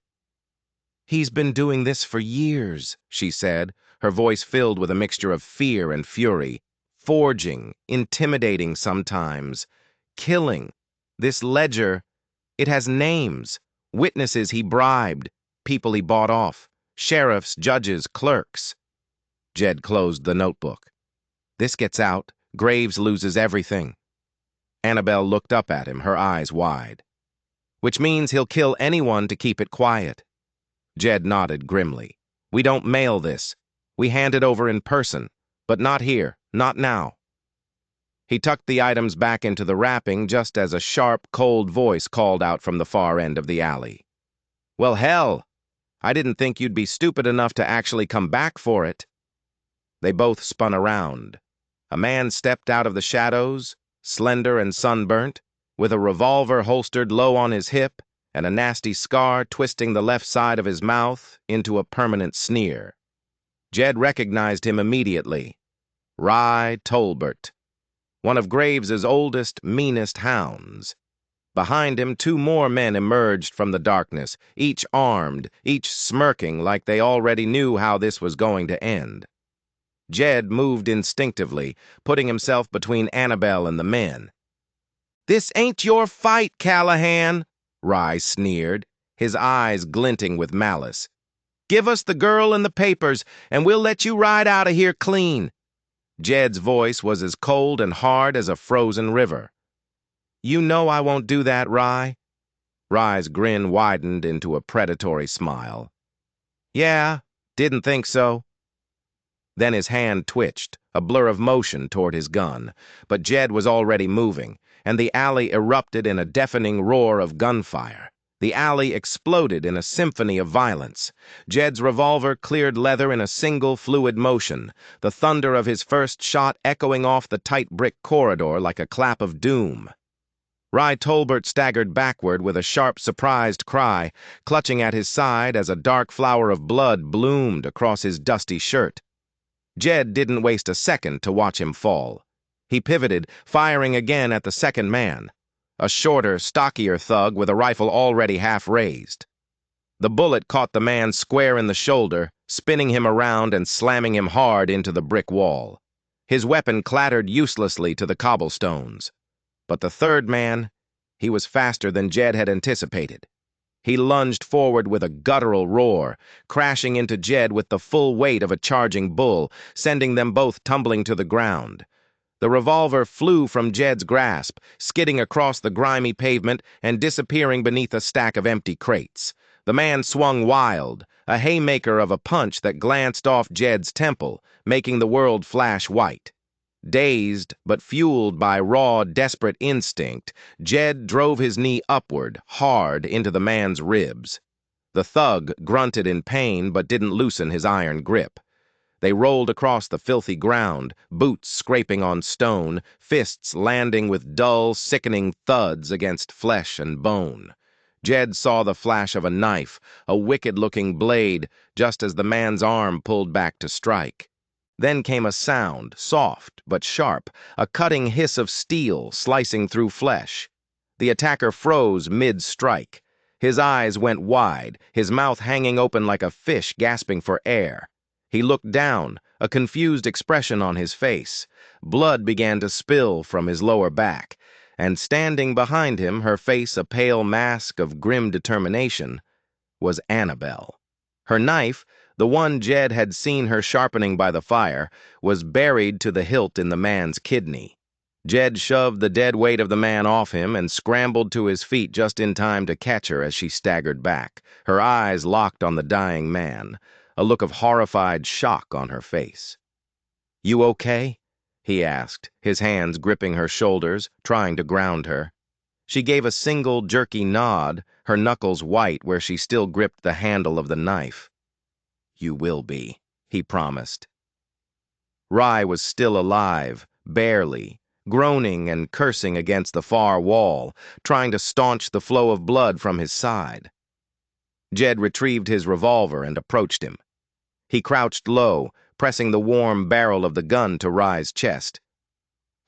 "He's been doing this for years," she said, her voice filled with a mixture of fear and fury. "Forging, intimidating sometimes, killing. This ledger, it has names, witnesses he bribed, people he bought off, sheriffs, judges, clerks." Jed closed the notebook. "This gets out, Graves loses everything." Annabelle looked up at him, her eyes wide. "Which means he'll kill anyone to keep it quiet." Jed nodded grimly. "We don't mail this. We hand it over in person, but not here, not now." He tucked the items back into the wrapping just as a sharp, cold voice called out from the far end of the alley. "Well, hell! I didn't think you'd be stupid enough to actually come back for it." They both spun around. A man stepped out of the shadows, slender and sunburnt, with a revolver holstered low on his hip and a nasty scar twisting the left side of his mouth into a permanent sneer. Jed recognized him immediately. Rye Tolbert, one of Graves's oldest, meanest hounds. Behind him, 2 more men emerged from the darkness, each armed, each smirking like they already knew how this was going to end. Jed moved instinctively, putting himself between Annabelle and the men. "This ain't your fight, Callahan," Rye sneered, his eyes glinting with malice. "Give us the girl and the papers, and we'll let you ride out of here clean." Jed's voice was as cold and hard as a frozen river. "You know I won't do that, Rye." Rye's grin widened into a predatory smile. "Yeah, didn't think so." Then his hand twitched, a blur of motion toward his gun, but Jed was already moving, and the alley erupted in a deafening roar of gunfire. The alley exploded in a symphony of violence. Jed's revolver cleared leather in a single fluid motion, the thunder of his first shot echoing off the tight brick corridor like a clap of doom. Rye Tolbert staggered backward with a sharp, surprised cry, clutching at his side as a dark flower of blood bloomed across his dusty shirt. Jed didn't waste a second to watch him fall. He pivoted, firing again at the second man, a shorter, stockier thug with a rifle already half raised. The bullet caught the man square in the shoulder, spinning him around and slamming him hard into the brick wall. His weapon clattered uselessly to the cobblestones. But the third man, he was faster than Jed had anticipated. He lunged forward with a guttural roar, crashing into Jed with the full weight of a charging bull, sending them both tumbling to the ground. The revolver flew from Jed's grasp, skidding across the grimy pavement and disappearing beneath a stack of empty crates. The man swung wild, a haymaker of a punch that glanced off Jed's temple, making the world flash white. Dazed, but fueled by raw, desperate instinct, Jed drove his knee upward, hard, into the man's ribs. The thug grunted in pain but didn't loosen his iron grip. They rolled across the filthy ground, boots scraping on stone, fists landing with dull, sickening thuds against flesh and bone. Jed saw the flash of a knife, a wicked-looking blade, just as the man's arm pulled back to strike. Then came a sound, soft but sharp, a cutting hiss of steel slicing through flesh. The attacker froze mid-strike. His eyes went wide, his mouth hanging open like a fish gasping for air. He looked down, a confused expression on his face. Blood began to spill from his lower back, and standing behind him, her face a pale mask of grim determination, was Annabelle. Her knife, the one Jed had seen her sharpening by the fire, was buried to the hilt in the man's kidney. Jed shoved the dead weight of the man off him and scrambled to his feet just in time to catch her as she staggered back, her eyes locked on the dying man, a look of horrified shock on her face. "You okay?" he asked, his hands gripping her shoulders, trying to ground her. She gave a single jerky nod, her knuckles white where she still gripped the handle of the knife. "You will be," he promised. Rye was still alive, barely, groaning and cursing against the far wall, trying to staunch the flow of blood from his side. Jed retrieved his revolver and approached him. He crouched low, pressing the warm barrel of the gun to Rye's chest.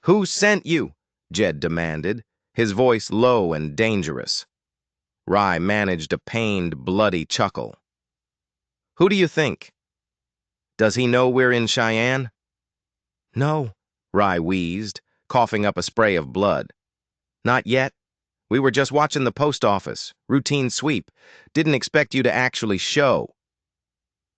"Who sent you?" Jed demanded, his voice low and dangerous. Rye managed a pained, bloody chuckle. "Who do you think? Does he know we're in Cheyenne?" "No," Rye wheezed, coughing up a spray of blood. "Not yet. We were just watching the post office. Routine sweep. Didn't expect you to actually show."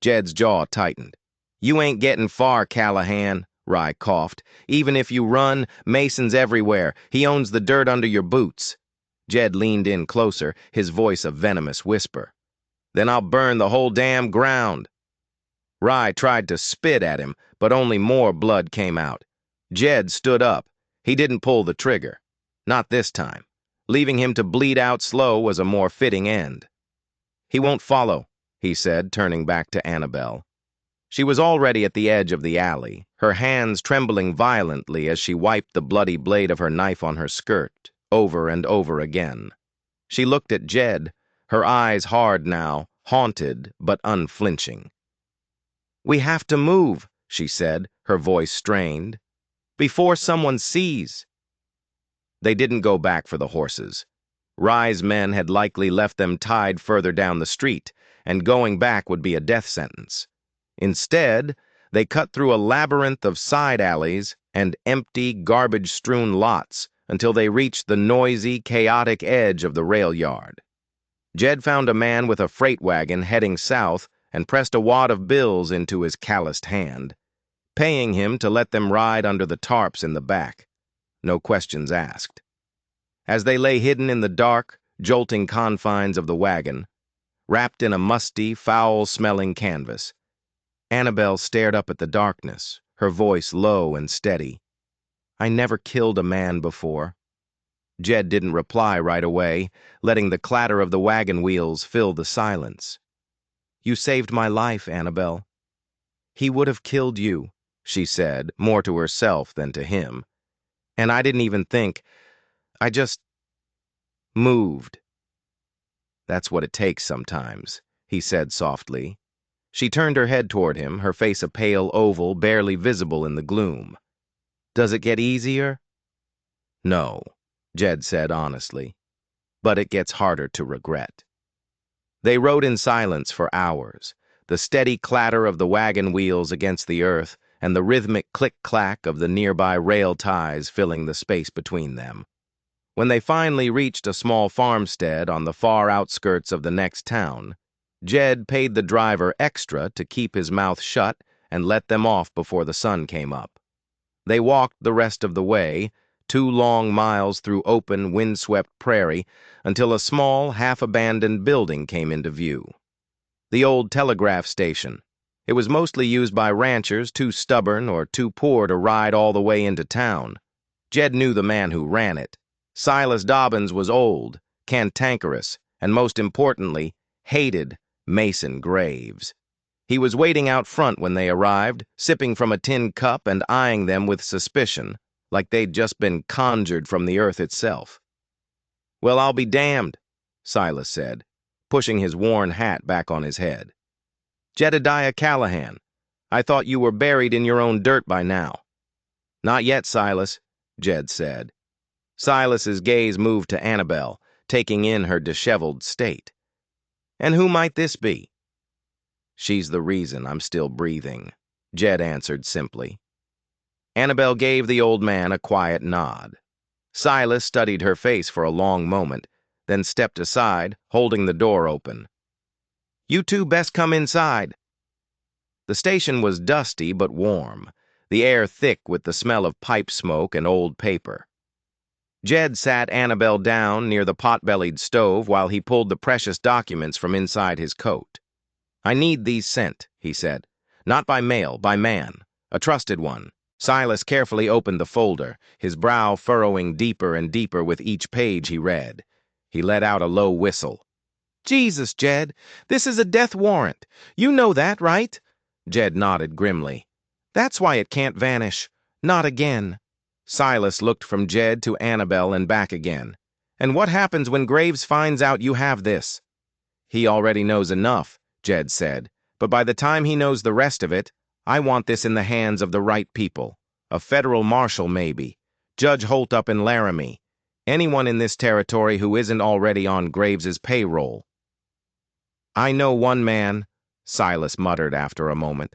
Jed's jaw tightened. "You ain't getting far, Callahan," Rye coughed. "Even if you run, Mason's everywhere. He owns the dirt under your boots." Jed leaned in closer, his voice a venomous whisper. "Then I'll burn the whole damn ground." Rye tried to spit at him, but only more blood came out. Jed stood up. He didn't pull the trigger. Not this time. Leaving him to bleed out slow was a more fitting end. "He won't follow," he said, turning back to Annabelle. She was already at the edge of the alley, her hands trembling violently as she wiped the bloody blade of her knife on her skirt, over and over again. She looked at Jed, her eyes hard now, haunted but unflinching. "We have to move," she said, her voice strained. "Before someone sees." They didn't go back for the horses. Rye's men had likely left them tied further down the street, and going back would be a death sentence. Instead, they cut through a labyrinth of side alleys and empty, garbage-strewn lots until they reached the noisy, chaotic edge of the rail yard. Jed found a man with a freight wagon heading south and pressed a wad of bills into his calloused hand, paying him to let them ride under the tarps in the back. No questions asked. As they lay hidden in the dark, jolting confines of the wagon, wrapped in a musty, foul-smelling canvas, Annabelle stared up at the darkness, her voice low and steady. "I never killed a man before." Jed didn't reply right away, letting the clatter of the wagon wheels fill the silence. "You saved my life, Annabelle." "He would have killed you," she said, more to herself than to him. "And I didn't even think. I just moved." "That's what it takes sometimes," he said softly. She turned her head toward him, her face a pale oval barely visible in the gloom. "Does it get easier?" "No," Jed said honestly, "but it gets harder to regret." They rode in silence for hours, the steady clatter of the wagon wheels against the earth and the rhythmic click-clack of the nearby rail ties filling the space between them. When they finally reached a small farmstead on the far outskirts of the next town, Jed paid the driver extra to keep his mouth shut and let them off before the sun came up. They walked the rest of the way, 2 long miles through open, windswept prairie, until a small, half-abandoned building came into view. The old telegraph station. It was mostly used by ranchers too stubborn or too poor to ride all the way into town. Jed knew the man who ran it. Silas Dobbins was old, cantankerous, and most importantly, hated Mason Graves. He was waiting out front when they arrived, sipping from a tin cup and eyeing them with suspicion, like they'd just been conjured from the earth itself. "Well, I'll be damned," Silas said, pushing his worn hat back on his head. "Jedediah Callahan, I thought you were buried in your own dirt by now." "Not yet, Silas," Jed said. Silas's gaze moved to Annabelle, taking in her disheveled state. "And who might this be?" "She's the reason I'm still breathing," Jed answered simply. Annabelle gave the old man a quiet nod. Silas studied her face for a long moment, then stepped aside, holding the door open. "You two best come inside." The station was dusty but warm, the air thick with the smell of pipe smoke and old paper. Jed sat Annabelle down near the pot-bellied stove while he pulled the precious documents from inside his coat. "I need these sent," he said. "Not by mail, by man. A trusted one." Silas carefully opened the folder, his brow furrowing deeper and deeper with each page he read. He let out a low whistle. "Jesus, Jed, this is a death warrant. You know that, right?" Jed nodded grimly. "That's why it can't vanish. Not again." Silas looked from Jed to Annabelle and back again. "And what happens when Graves finds out you have this?" "He already knows enough," Jed said. "But by the time he knows the rest of it, I want this in the hands of the right people. A federal marshal, maybe. Judge Holt up in Laramie. Anyone in this territory who isn't already on Graves's payroll." "I know one man," Silas muttered after a moment.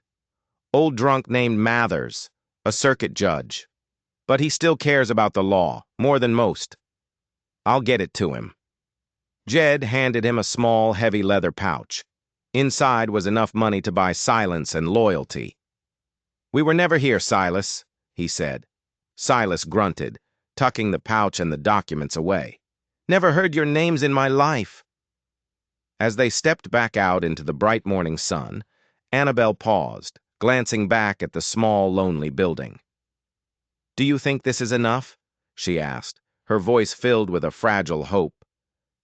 "Old drunk named Mathers, a circuit judge. But he still cares about the law, more than most. I'll get it to him." Jed handed him a small, heavy leather pouch. Inside was enough money to buy silence and loyalty. "We were never here, Silas," he said. Silas grunted, tucking the pouch and the documents away. "Never heard your names in my life." As they stepped back out into the bright morning sun, Annabelle paused, glancing back at the small, lonely building. "Do you think this is enough?" she asked, her voice filled with a fragile hope.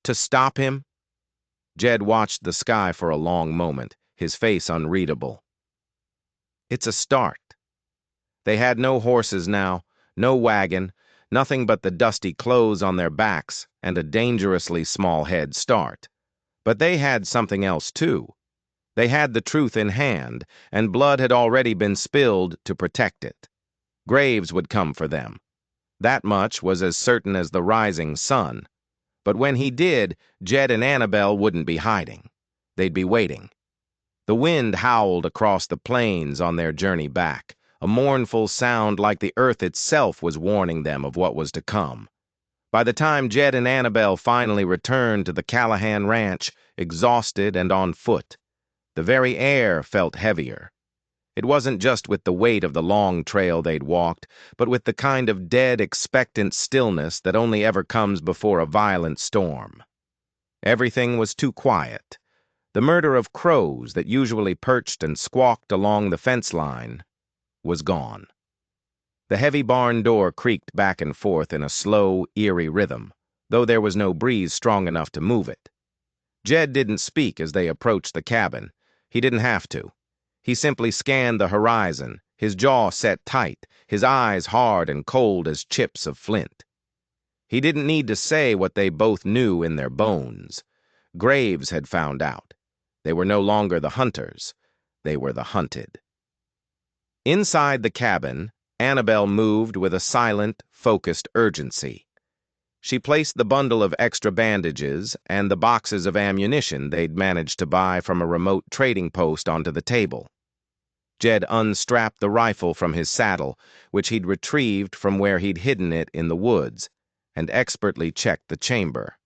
"To stop him?" Jed watched the sky for a long moment, his face unreadable. "It's a start." They had no horses now, no wagon, nothing but the dusty clothes on their backs and a dangerously small head start. But they had something else, too. They had the truth in hand, and blood had already been spilled to protect it. Graves would come for them. That much was as certain as the rising sun. But when he did, Jed and Annabelle wouldn't be hiding. They'd be waiting. The wind howled across the plains on their journey back, a mournful sound like the earth itself was warning them of what was to come. By the time Jed and Annabelle finally returned to the Callahan Ranch, exhausted and on foot, the very air felt heavier. It wasn't just with the weight of the long trail they'd walked, but with the kind of dead, expectant stillness that only ever comes before a violent storm. Everything was too quiet. The murder of crows that usually perched and squawked along the fence line was gone. The heavy barn door creaked back and forth in a slow, eerie rhythm, though there was no breeze strong enough to move it. Jed didn't speak as they approached the cabin. He didn't have to. He simply scanned the horizon, his jaw set tight, his eyes hard and cold as chips of flint. He didn't need to say what they both knew in their bones. Graves had found out. They were no longer the hunters. They were the hunted. Inside the cabin, Annabelle moved with a silent, focused urgency. She placed the bundle of extra bandages and the boxes of ammunition they'd managed to buy from a remote trading post onto the table. Jed unstrapped the rifle from his saddle, which he'd retrieved from where he'd hidden it in the woods, and expertly checked the chamber.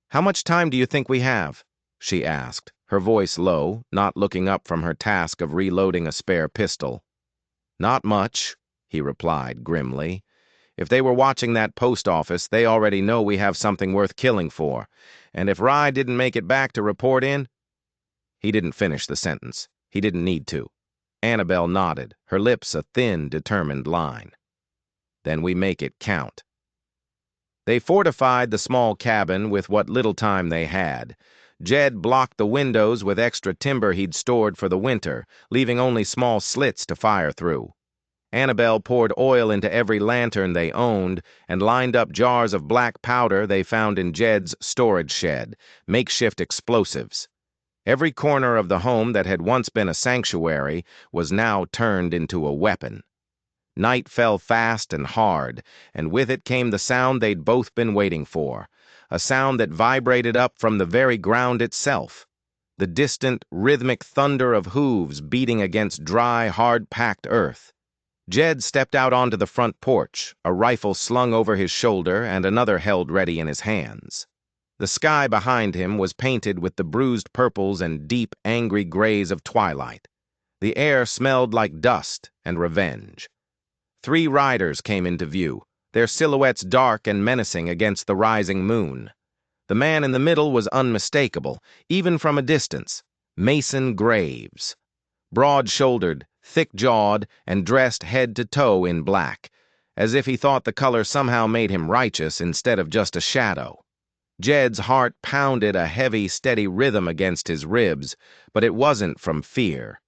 "How much time do you think we have?" she asked, her voice low, not looking up from her task of reloading a spare pistol. "Not much," he replied grimly. "If they were watching that post office, they already know we have something worth killing for. And if Rye didn't make it back to report in—" He didn't finish the sentence. He didn't need to. Annabelle nodded, her lips a thin, determined line. "Then we make it count." They fortified the small cabin with what little time they had. Jed blocked the windows with extra timber he'd stored for the winter, leaving only small slits to fire through. Annabelle poured oil into every lantern they owned and lined up jars of black powder they found in Jed's storage shed, makeshift explosives. Every corner of the home that had once been a sanctuary was now turned into a weapon. Night fell fast and hard, and with it came the sound they'd both been waiting for, a sound that vibrated up from the very ground itself, the distant, rhythmic thunder of hooves beating against dry, hard-packed earth. Jed stepped out onto the front porch, a rifle slung over his shoulder and another held ready in his hands. The sky behind him was painted with the bruised purples and deep, angry grays of twilight. The air smelled like dust and revenge. 3 riders came into view, their silhouettes dark and menacing against the rising moon. The man in the middle was unmistakable, even from a distance. Mason Graves. Broad-shouldered, thick-jawed, and dressed head to toe in black, as if he thought the color somehow made him righteous instead of just a shadow. Jed's heart pounded a heavy, steady rhythm against his ribs, but it wasn't from fear.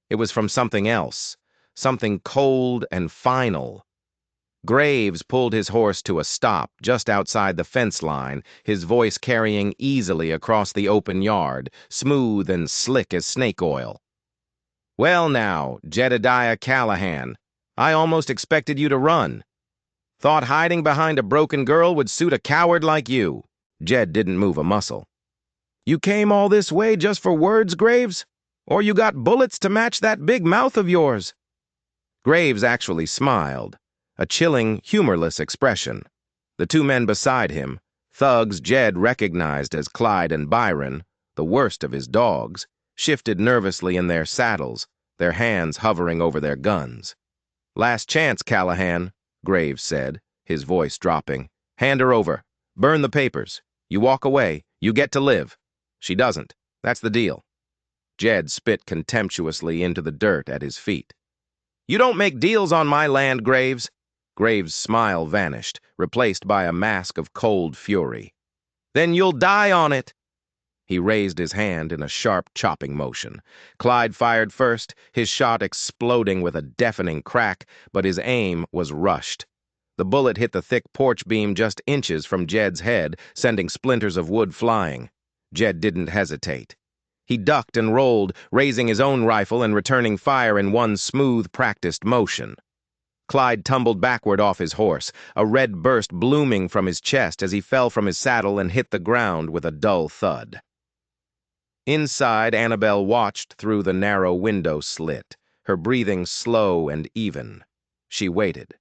It was from something else, something cold and final. Graves pulled his horse to a stop just outside the fence line, his voice carrying easily across the open yard, smooth and slick as snake oil. "Well now, Jedediah Callahan, I almost expected you to run. Thought hiding behind a broken girl would suit a coward like you." Jed didn't move a muscle. "You came all this way just for words, Graves? Or you got bullets to match that big mouth of yours?" Graves actually smiled, a chilling, humorless expression. The 2 men beside him, thugs Jed recognized as Clyde and Byron, the worst of his dogs, shifted nervously in their saddles, their hands hovering over their guns. "Last chance, Callahan," Graves said, his voice dropping. "Hand her over. Burn the papers. You walk away, you get to live. She doesn't. That's the deal." Jed spit contemptuously into the dirt at his feet. "You don't make deals on my land, Graves." Graves' smile vanished, replaced by a mask of cold fury. "Then you'll die on it." He raised his hand in a sharp chopping motion. Clyde fired first, his shot exploding with a deafening crack, but his aim was rushed. The bullet hit the thick porch beam just inches from Jed's head, sending splinters of wood flying. Jed didn't hesitate. He ducked and rolled, raising his own rifle and returning fire in one smooth, practiced motion. Clyde tumbled backward off his horse, a red burst blooming from his chest as he fell from his saddle and hit the ground with a dull thud. Inside, Annabelle watched through the narrow window slit, her breathing slow and even. She waited.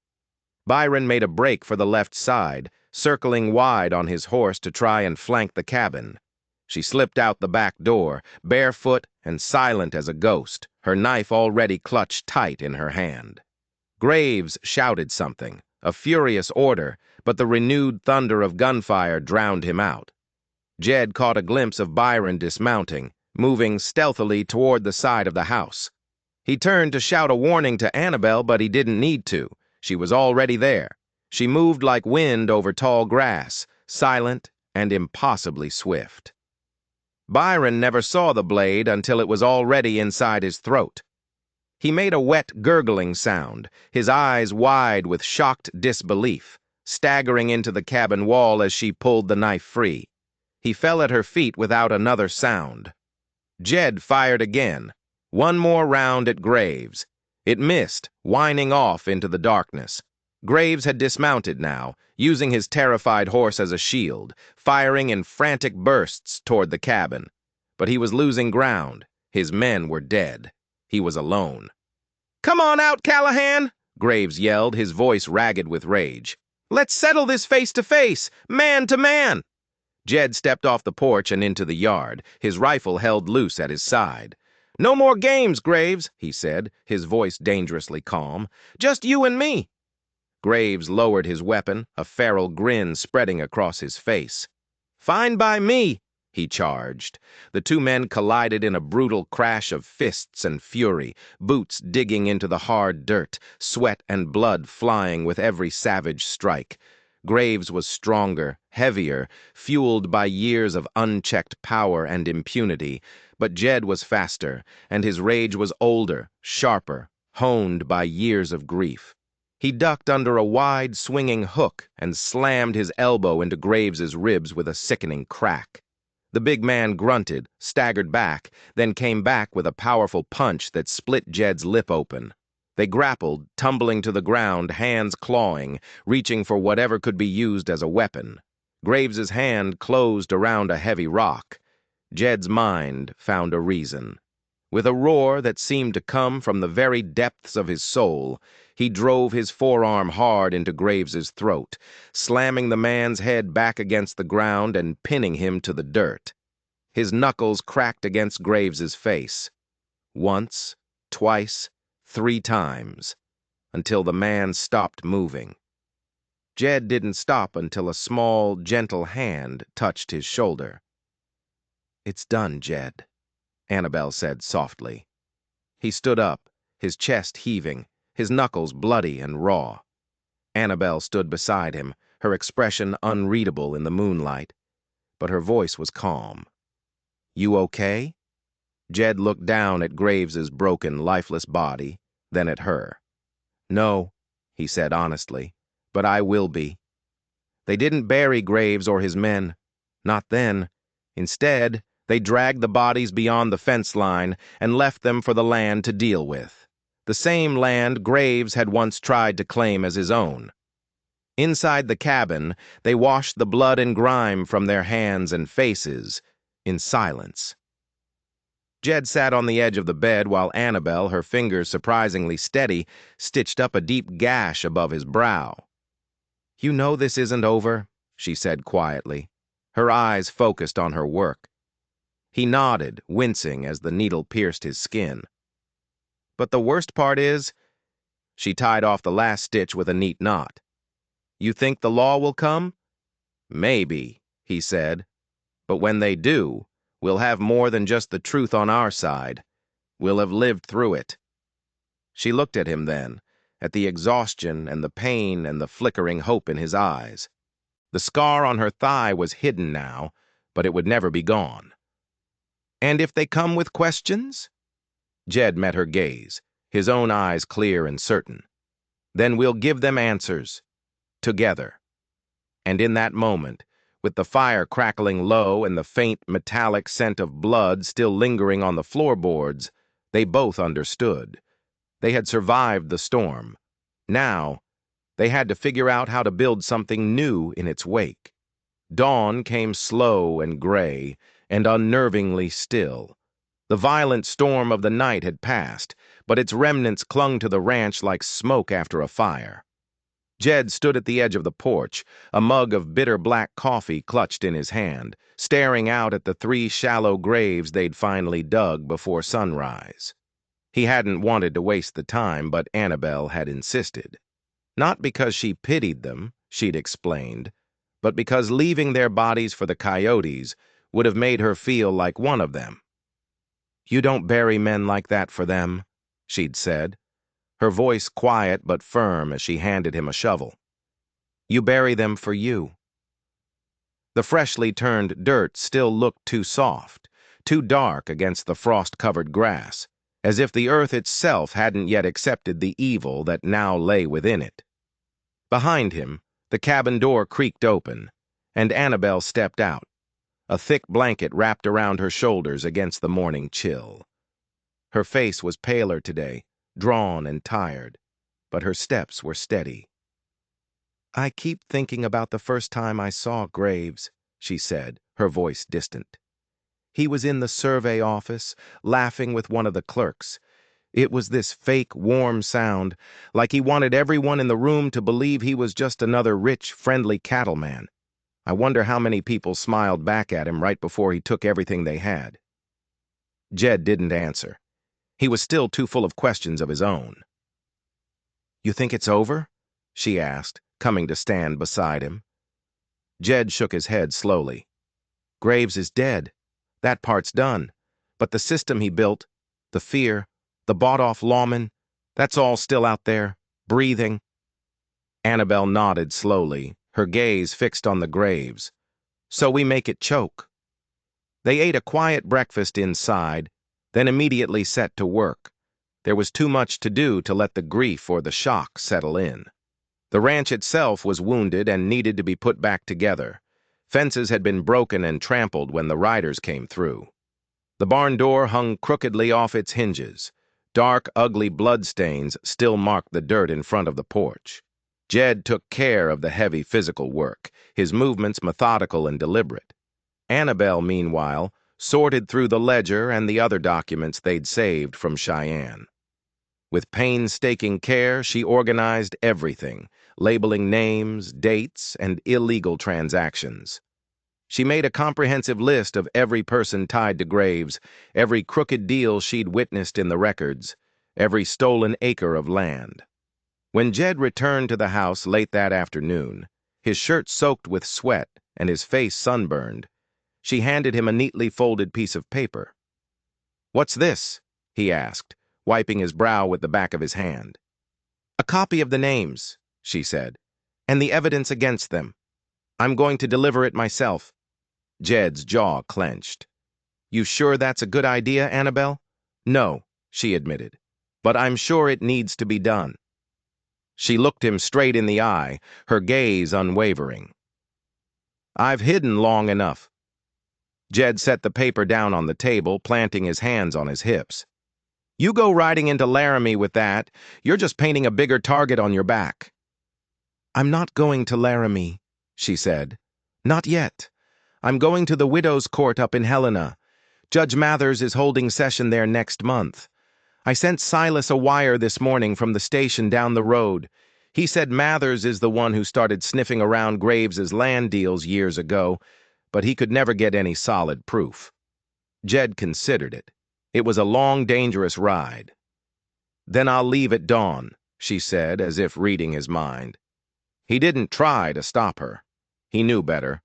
Byron made a break for the left side, circling wide on his horse to try and flank the cabin. She slipped out the back door, barefoot and silent as a ghost, her knife already clutched tight in her hand. Graves shouted something, a furious order, but the renewed thunder of gunfire drowned him out. Jed caught a glimpse of Byron dismounting, moving stealthily toward the side of the house. He turned to shout a warning to Annabelle, but he didn't need to. She was already there. She moved like wind over tall grass, silent and impossibly swift. Byron never saw the blade until it was already inside his throat. He made a wet, gurgling sound, his eyes wide with shocked disbelief, staggering into the cabin wall as she pulled the knife free. He fell at her feet without another sound. Jed fired again, one more round at Graves. It missed, whining off into the darkness. Graves had dismounted now, using his terrified horse as a shield, firing in frantic bursts toward the cabin. But he was losing ground. His men were dead. He was alone. "Come on out, Callahan!" Graves yelled, his voice ragged with rage. Let's settle this face to face, man to man. Jed stepped off the porch and into the yard, his rifle held loose at his side. No more games, Graves, he said, his voice dangerously calm. Just you and me. Graves lowered his weapon, a feral grin spreading across his face. Fine by me, he charged. The two men collided in a brutal crash of fists and fury, boots digging into the hard dirt, sweat and blood flying with every savage strike. Graves was stronger, heavier, fueled by years of unchecked power and impunity, but Jed was faster, and his rage was older, sharper, honed by years of grief. He ducked under a wide, swinging hook and slammed his elbow into Graves's ribs with a sickening crack. The big man grunted, staggered back, then came back with a powerful punch that split Jed's lip open. They grappled, tumbling to the ground, hands clawing, reaching for whatever could be used as a weapon. Graves's hand closed around a heavy rock. Jed's mind found a reason. With a roar that seemed to come from the very depths of his soul, he drove his forearm hard into Graves's throat, slamming the man's head back against the ground and pinning him to the dirt. His knuckles cracked against Graves's face. Once, twice, 3 times, until the man stopped moving. Jed didn't stop until a small, gentle hand touched his shoulder. "It's done, Jed," Annabelle said softly. He stood up, his chest heaving, his knuckles bloody and raw. Annabelle stood beside him, her expression unreadable in the moonlight, but her voice was calm. "You okay?" Jed looked down at Graves's broken, lifeless body, then at her. "No," he said honestly, "but I will be." They didn't bury Graves or his men. Not then. Instead, they dragged the bodies beyond the fence line and left them for the land to deal with. The same land Graves had once tried to claim as his own. Inside the cabin, they washed the blood and grime from their hands and faces, in silence. Jed sat on the edge of the bed while Annabelle, her fingers surprisingly steady, stitched up a deep gash above his brow. "You know this isn't over," she said quietly, her eyes focused on her work. He nodded, wincing as the needle pierced his skin. "But the worst part is," she tied off the last stitch with a neat knot. "You think the law will come?" "Maybe," he said. "But when they do, we'll have more than just the truth on our side. We'll have lived through it." She looked at him then, at the exhaustion and the pain and the flickering hope in his eyes. The scar on her thigh was hidden now, but it would never be gone. "And if they come with questions?" Jed met her gaze, his own eyes clear and certain. "Then we'll give them answers. Together." And in that moment, with the fire crackling low and the faint metallic scent of blood still lingering on the floorboards, they both understood. They had survived the storm. Now, they had to figure out how to build something new in its wake. Dawn came slow and gray, and unnervingly still. The violent storm of the night had passed, but its remnants clung to the ranch like smoke after a fire. Jed stood at the edge of the porch, a mug of bitter black coffee clutched in his hand, staring out at the 3 shallow graves they'd finally dug before sunrise. He hadn't wanted to waste the time, but Annabelle had insisted. Not because she pitied them, she'd explained, but because leaving their bodies for the coyotes would have made her feel like one of them. "You don't bury men like that for them," she'd said, her voice quiet but firm as she handed him a shovel. "You bury them for you." The freshly turned dirt still looked too soft, too dark against the frost-covered grass, as if the earth itself hadn't yet accepted the evil that now lay within it. Behind him, the cabin door creaked open, and Annabelle stepped out, a thick blanket wrapped around her shoulders against the morning chill. Her face was paler today, drawn and tired, but her steps were steady. "I keep thinking about the first time I saw Graves," she said, her voice distant. "He was in the survey office, laughing with one of the clerks. It was this fake, warm sound, like he wanted everyone in the room to believe he was just another rich, friendly cattleman. I wonder how many people smiled back at him right before he took everything they had. Jed didn't answer. He was still too full of questions of his own. "You think it's over?" she asked, coming to stand beside him. Jed shook his head slowly. "Graves is dead. That part's done. But the system he built, the fear, the bought-off lawman, that's all still out there, breathing." Annabelle nodded slowly, her gaze fixed on the Graves. "So we make it choke." They ate a quiet breakfast inside, then immediately set to work. There was too much to do to let the grief or the shock settle in. The ranch itself was wounded and needed to be put back together. Fences had been broken and trampled when the riders came through. The barn door hung crookedly off its hinges. Dark, ugly bloodstains still marked the dirt in front of the porch. Jed took care of the heavy physical work, his movements methodical and deliberate. Annabelle, meanwhile, sorted through the ledger and the other documents they'd saved from Cheyenne. With painstaking care, she organized everything, labeling names, dates, and illegal transactions. She made a comprehensive list of every person tied to Graves, every crooked deal she'd witnessed in the records, every stolen acre of land. When Jed returned to the house late that afternoon, his shirt soaked with sweat and his face sunburned, she handed him a neatly folded piece of paper. "What's this?" he asked, wiping his brow with the back of his hand. "A copy of the names," she said, "and the evidence against them. I'm going to deliver it myself." Jed's jaw clenched. "You sure that's a good idea, Annabelle?" "No," she admitted, "but I'm sure it needs to be done." She looked him straight in the eye, her gaze unwavering. "I've hidden long enough." Jed set the paper down on the table, planting his hands on his hips. "You go riding into Laramie with that, you're just painting a bigger target on your back." "I'm not going to Laramie," she said. "Not yet. I'm going to the widow's court up in Helena. Judge Mathers is holding session there next month. I sent Silas a wire this morning from the station down the road. He said Mathers is the one who started sniffing around Graves's land deals years ago, but he could never get any solid proof." Jed considered it. It was a long, dangerous ride. "Then I'll leave at dawn," she said, as if reading his mind. He didn't try to stop her. He knew better.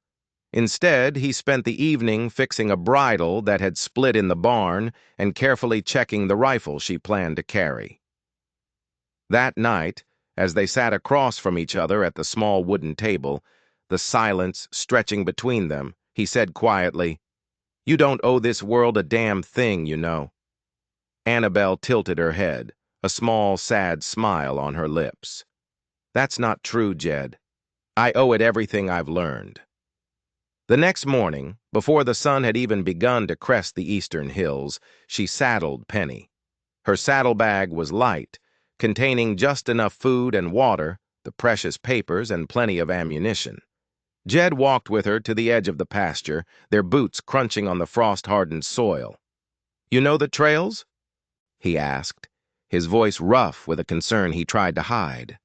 Instead, he spent the evening fixing a bridle that had split in the barn and carefully checking the rifle she planned to carry. That night, as they sat across from each other at the small wooden table, the silence stretching between them, he said quietly, "You don't owe this world a damn thing, you know." Annabelle tilted her head, a small, sad smile on her lips. "That's not true, Jed. I owe it everything I've learned." The next morning, before the sun had even begun to crest the eastern hills, she saddled Penny. Her saddlebag was light, containing just enough food and water, the precious papers, and plenty of ammunition. Jed walked with her to the edge of the pasture, their boots crunching on the frost-hardened soil. "You know the trails?" he asked, his voice rough with a concern he tried to hide.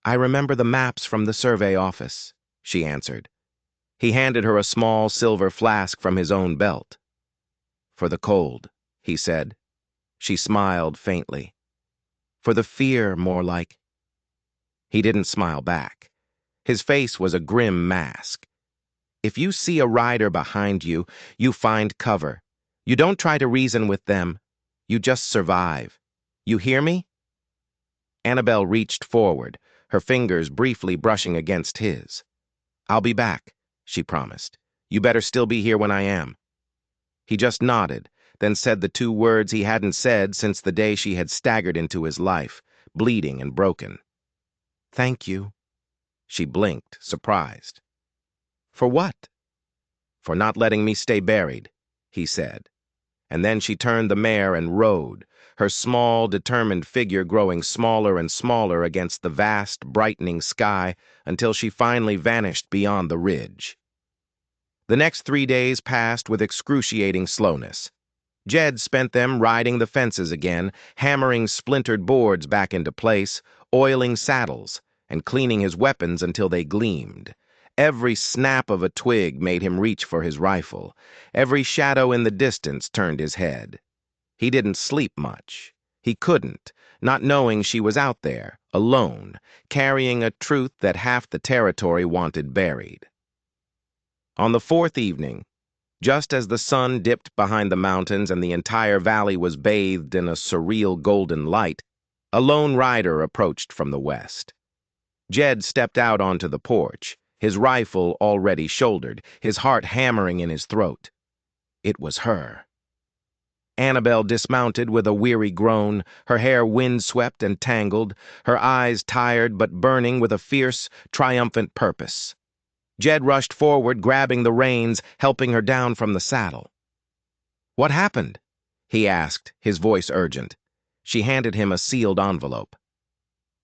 "I remember the maps from the survey office," she answered. He handed her a small silver flask from his own belt. "For the cold," he said. She smiled faintly. "For the fear, more like." He didn't smile back. His face was a grim mask. "If you see a rider behind you, you find cover. You don't try to reason with them. You just survive. You hear me?" Annabelle reached forward, her fingers briefly brushing against his. "I'll be back," she promised. "You better still be here when I am." He just nodded, then said the two words he hadn't said since the day she had staggered into his life, bleeding and broken. "Thank you." She blinked, surprised. "For what?" "For not letting me stay buried," he said. And then she turned the mare and rode, her small, determined figure growing smaller and smaller against the vast, brightening sky until she finally vanished beyond the ridge. The next 3 days passed with excruciating slowness. Jed spent them riding the fences again, hammering splintered boards back into place, oiling saddles, and cleaning his weapons until they gleamed. Every snap of a twig made him reach for his rifle. Every shadow in the distance turned his head. He didn't sleep much. He couldn't, not knowing she was out there, alone, carrying a truth that half the territory wanted buried. On the fourth evening, just as the sun dipped behind the mountains and the entire valley was bathed in a surreal golden light, a lone rider approached from the west. Jed stepped out onto the porch, his rifle already shouldered, his heart hammering in his throat. It was her. Annabelle dismounted with a weary groan, her hair windswept and tangled, her eyes tired but burning with a fierce, triumphant purpose. Jed rushed forward, grabbing the reins, helping her down from the saddle. "What happened?" he asked, his voice urgent. She handed him a sealed envelope.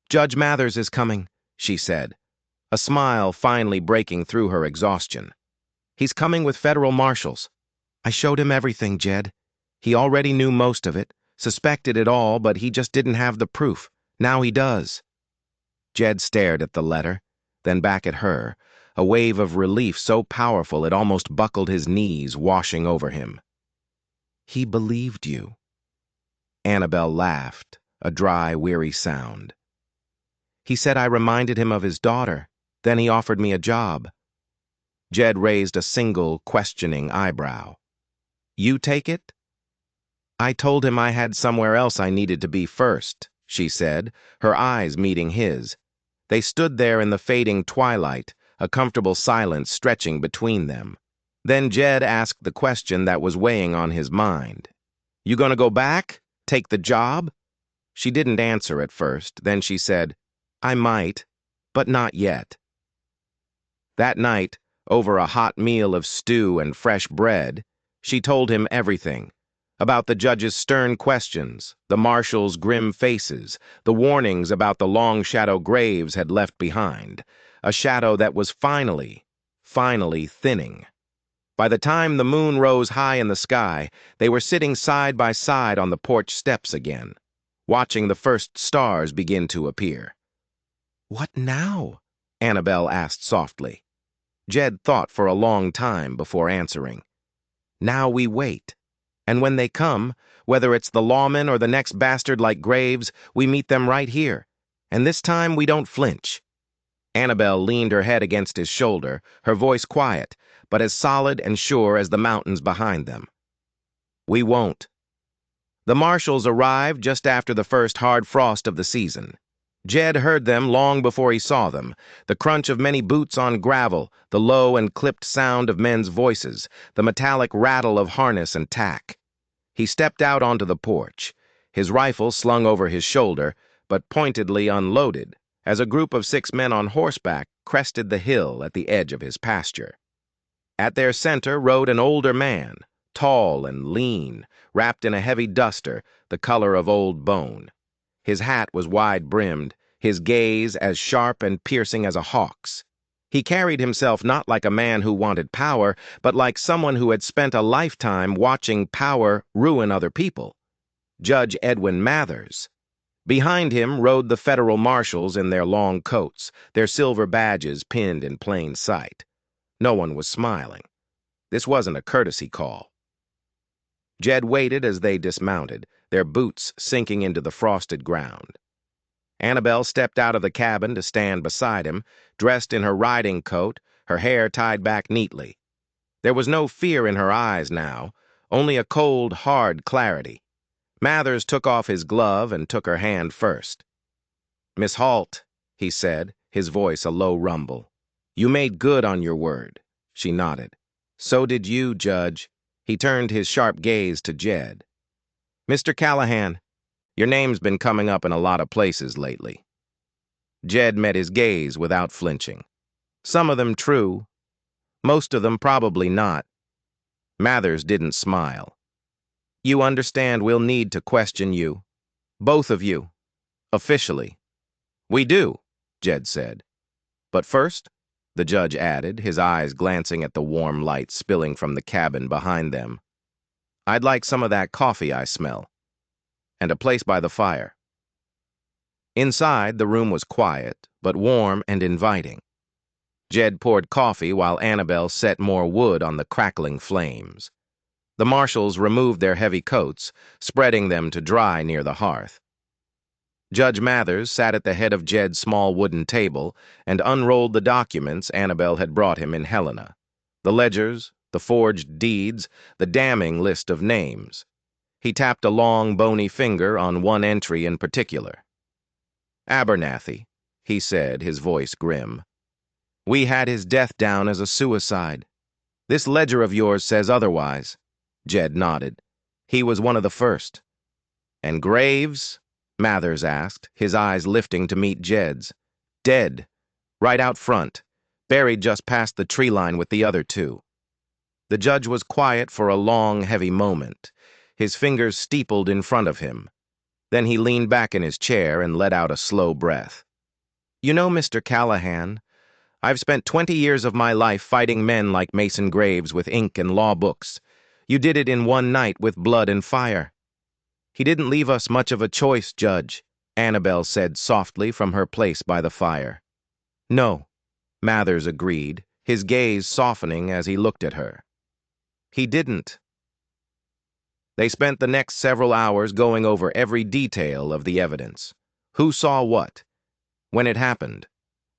"Judge Mathers is coming," she said, a smile finally breaking through her exhaustion. "He's coming with federal marshals. I showed him everything, Jed. He already knew most of it, suspected it all, but he just didn't have the proof. Now he does." Jed stared at the letter, then back at her, a wave of relief so powerful it almost buckled his knees, washing over him. "He believed you." Annabelle laughed, a dry, weary sound. "He said I reminded him of his daughter. Then he offered me a job." Jed raised a single, questioning eyebrow. "You take it?" "I told him I had somewhere else I needed to be first," she said, her eyes meeting his. They stood there in the fading twilight, a comfortable silence stretching between them. Then Jed asked the question that was weighing on his mind. "You gonna go back? Take the job?" She didn't answer at first. Then she said, "I might, but not yet." That night, over a hot meal of stew and fresh bread, she told him everything. About the judge's stern questions, the marshal's grim faces, the warnings about the long shadow Graves had left behind, a shadow that was finally thinning. By the time the moon rose high in the sky, they were sitting side by side on the porch steps again, watching the first stars begin to appear. "What now?" Annabelle asked softly. Jed thought for a long time before answering. "Now we wait. And when they come, whether it's the lawman or the next bastard like Graves, we meet them right here. And this time we don't flinch." Annabelle leaned her head against his shoulder, her voice quiet, but as solid and sure as the mountains behind them. "We won't." The marshals arrived just after the first hard frost of the season. Jed heard them long before he saw them, the crunch of many boots on gravel, the low and clipped sound of men's voices, the metallic rattle of harness and tack. He stepped out onto the porch, his rifle slung over his shoulder, but pointedly unloaded, as a group of 6 men on horseback crested the hill at the edge of his pasture. At their center rode an older man, tall and lean, wrapped in a heavy duster, the color of old bone. His hat was wide-brimmed, his gaze as sharp and piercing as a hawk's. He carried himself not like a man who wanted power, but like someone who had spent a lifetime watching power ruin other people. Judge Edwin Mathers. Behind him rode the federal marshals in their long coats, their silver badges pinned in plain sight. No one was smiling. This wasn't a courtesy call. Jed waited as they dismounted, their boots sinking into the frosted ground. Annabelle stepped out of the cabin to stand beside him, dressed in her riding coat, her hair tied back neatly. There was no fear in her eyes now, only a cold, hard clarity. Mathers took off his glove and took her hand first. "Miss Halt," he said, his voice a low rumble. "You made good on your word." She nodded. "So did you, Judge." He turned his sharp gaze to Jed. "Mr. Callahan, your name's been coming up in a lot of places lately." Jed met his gaze without flinching. "Some of them true, most of them probably not." Mathers didn't smile. "You understand we'll need to question you. Both of you. Officially." "We do," Jed said. "But first," the judge added, his eyes glancing at the warm light spilling from the cabin behind them, I'd like some of that coffee I smell, and a place by the fire. Inside, the room was quiet, but warm and inviting. Jed poured coffee while Annabelle set more wood on the crackling flames. The marshals removed their heavy coats, spreading them to dry near the hearth. Judge Mathers sat at the head of Jed's small wooden table and unrolled the documents Annabelle had brought him in Helena. The ledgers, the forged deeds, the damning list of names. He tapped a long, bony finger on one entry in particular. Abernathy, he said, his voice grim. We had his death down as a suicide. This ledger of yours says otherwise. Jed nodded. He was one of the first. And Graves? Mathers asked, his eyes lifting to meet Jed's. Dead. Right out front. Buried just past the tree line with the other two. The judge was quiet for a long, heavy moment, his fingers steepled in front of him. Then he leaned back in his chair and let out a slow breath. You know, Mr. Callahan, I've spent 20 years of my life fighting men like Mason Graves with ink and law books. You did it in one night with blood and fire. He didn't leave us much of a choice, Judge, Annabelle said softly from her place by the fire. No, Mathers agreed, his gaze softening as he looked at her. He didn't. They spent the next several hours going over every detail of the evidence. Who saw what? When it happened?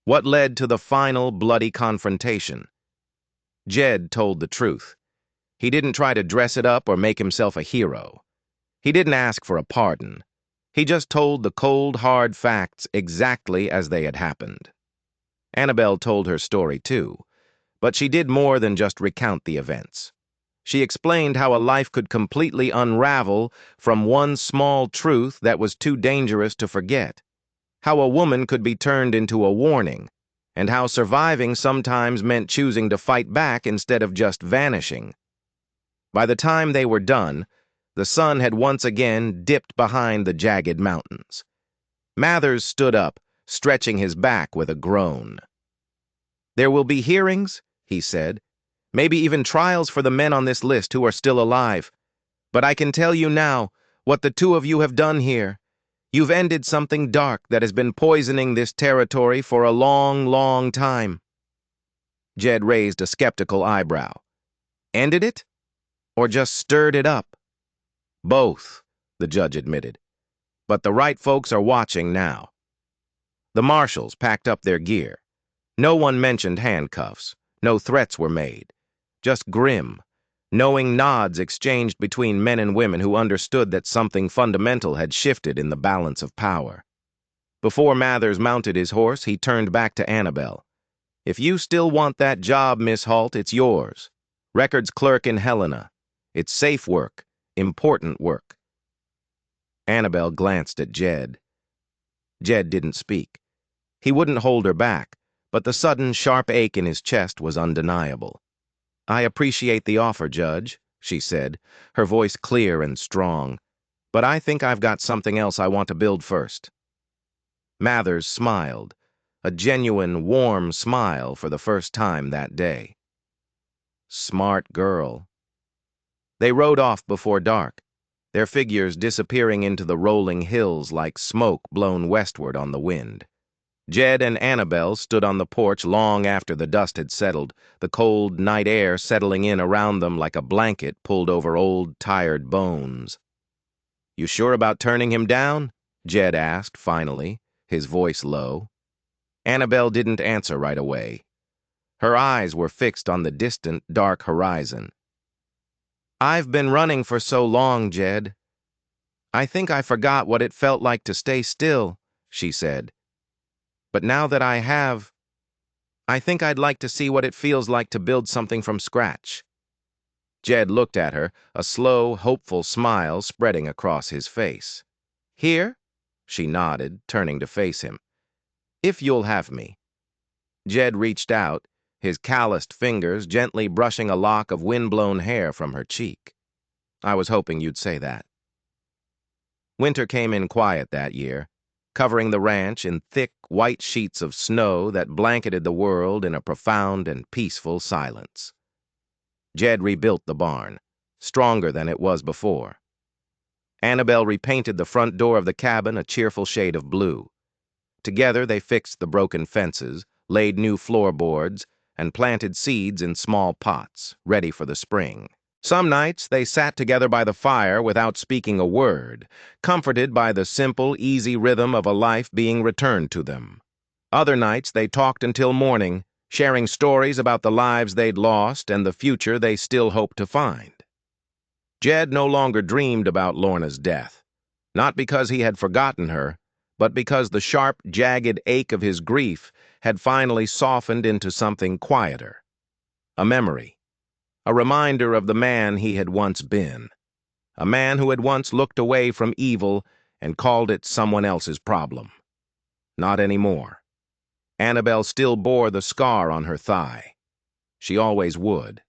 What led to the final bloody confrontation? Jed told the truth. He didn't try to dress it up or make himself a hero. He didn't ask for a pardon. He just told the cold, hard facts exactly as they had happened. Annabelle told her story too, but she did more than just recount the events. She explained how a life could completely unravel from one small truth that was too dangerous to forget, how a woman could be turned into a warning, and how surviving sometimes meant choosing to fight back instead of just vanishing. By the time they were done, the sun had once again dipped behind the jagged mountains. Mathers stood up, stretching his back with a groan. There will be hearings, he said, maybe even trials for the men on this list who are still alive. But I can tell you now what the two of you have done here. You've ended something dark that has been poisoning this territory for a long, long time. Jed raised a skeptical eyebrow. Ended it? Or just stirred it up? Both, the judge admitted. But the right folks are watching now. The marshals packed up their gear. No one mentioned handcuffs. No threats were made. Just grim, knowing nods exchanged between men and women who understood that something fundamental had shifted in the balance of power. Before Mathers mounted his horse, he turned back to Annabelle. If you still want that job, Miss Halt, it's yours. Records clerk in Helena. It's safe work, important work. Annabelle glanced at Jed. Jed didn't speak. He wouldn't hold her back, but the sudden, sharp ache in his chest was undeniable. I appreciate the offer, Judge, she said, her voice clear and strong, but I think I've got something else I want to build first. Mathers smiled, a genuine, warm smile for the first time that day. Smart girl. They rode off before dark, their figures disappearing into the rolling hills like smoke blown westward on the wind. Jed and Annabelle stood on the porch long after the dust had settled, the cold night air settling in around them like a blanket pulled over old, tired bones. You sure about turning him down? Jed asked, finally, his voice low. Annabelle didn't answer right away. Her eyes were fixed on the distant, dark horizon. I've been running for so long, Jed. I think I forgot what it felt like to stay still, she said. But now that I have, I think I'd like to see what it feels like to build something from scratch. Jed looked at her, a slow, hopeful smile spreading across his face. Here? She nodded, turning to face him. If you'll have me. Jed reached out, his calloused fingers gently brushing a lock of wind-blown hair from her cheek. I was hoping you'd say that. Winter came in quiet that year, covering the ranch in thick, white sheets of snow that blanketed the world in a profound and peaceful silence. Jed rebuilt the barn, stronger than it was before. Annabelle repainted the front door of the cabin a cheerful shade of blue. Together they fixed the broken fences, laid new floorboards, and planted seeds in small pots, ready for the spring. Some nights they sat together by the fire without speaking a word, comforted by the simple, easy rhythm of a life being returned to them. Other nights they talked until morning, sharing stories about the lives they'd lost and the future they still hoped to find. Jed no longer dreamed about Lorna's death, not because he had forgotten her, but because the sharp, jagged ache of his grief had finally softened into something quieter. A memory. A reminder of the man he had once been. A man who had once looked away from evil and called it someone else's problem. Not anymore. Annabelle still bore the scar on her thigh. She always would.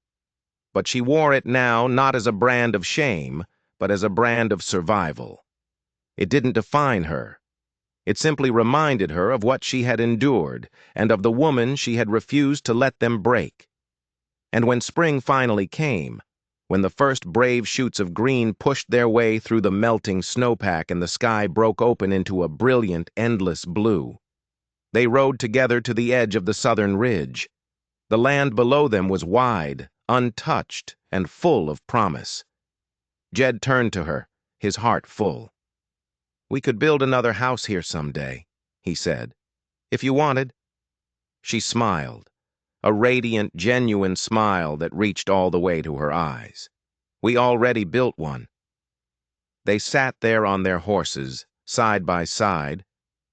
But she wore it now not as a brand of shame, but as a brand of survival. It didn't define her. It simply reminded her of what she had endured and of the woman she had refused to let them break. And when spring finally came, when the first brave shoots of green pushed their way through the melting snowpack and the sky broke open into a brilliant, endless blue, they rode together to the edge of the southern ridge. The land below them was wide, untouched, and full of promise. Jed turned to her, his heart full. "We could build another house here someday," he said, "if you wanted." She smiled, a radiant, genuine smile that reached all the way to her eyes. "We already built one." They sat there on their horses, side by side,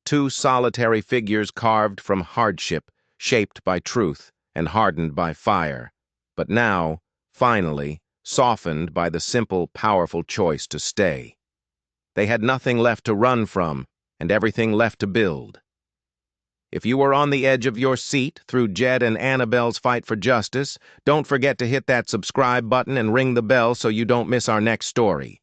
two solitary figures carved from hardship, shaped by truth, and hardened by fire, but now, finally, softened by the simple, powerful choice to stay. They had nothing left to run from, and everything left to build. If you were on the edge of your seat through Jed and Annabelle's fight for justice, don't forget to hit that subscribe button and ring the bell so you don't miss our next story.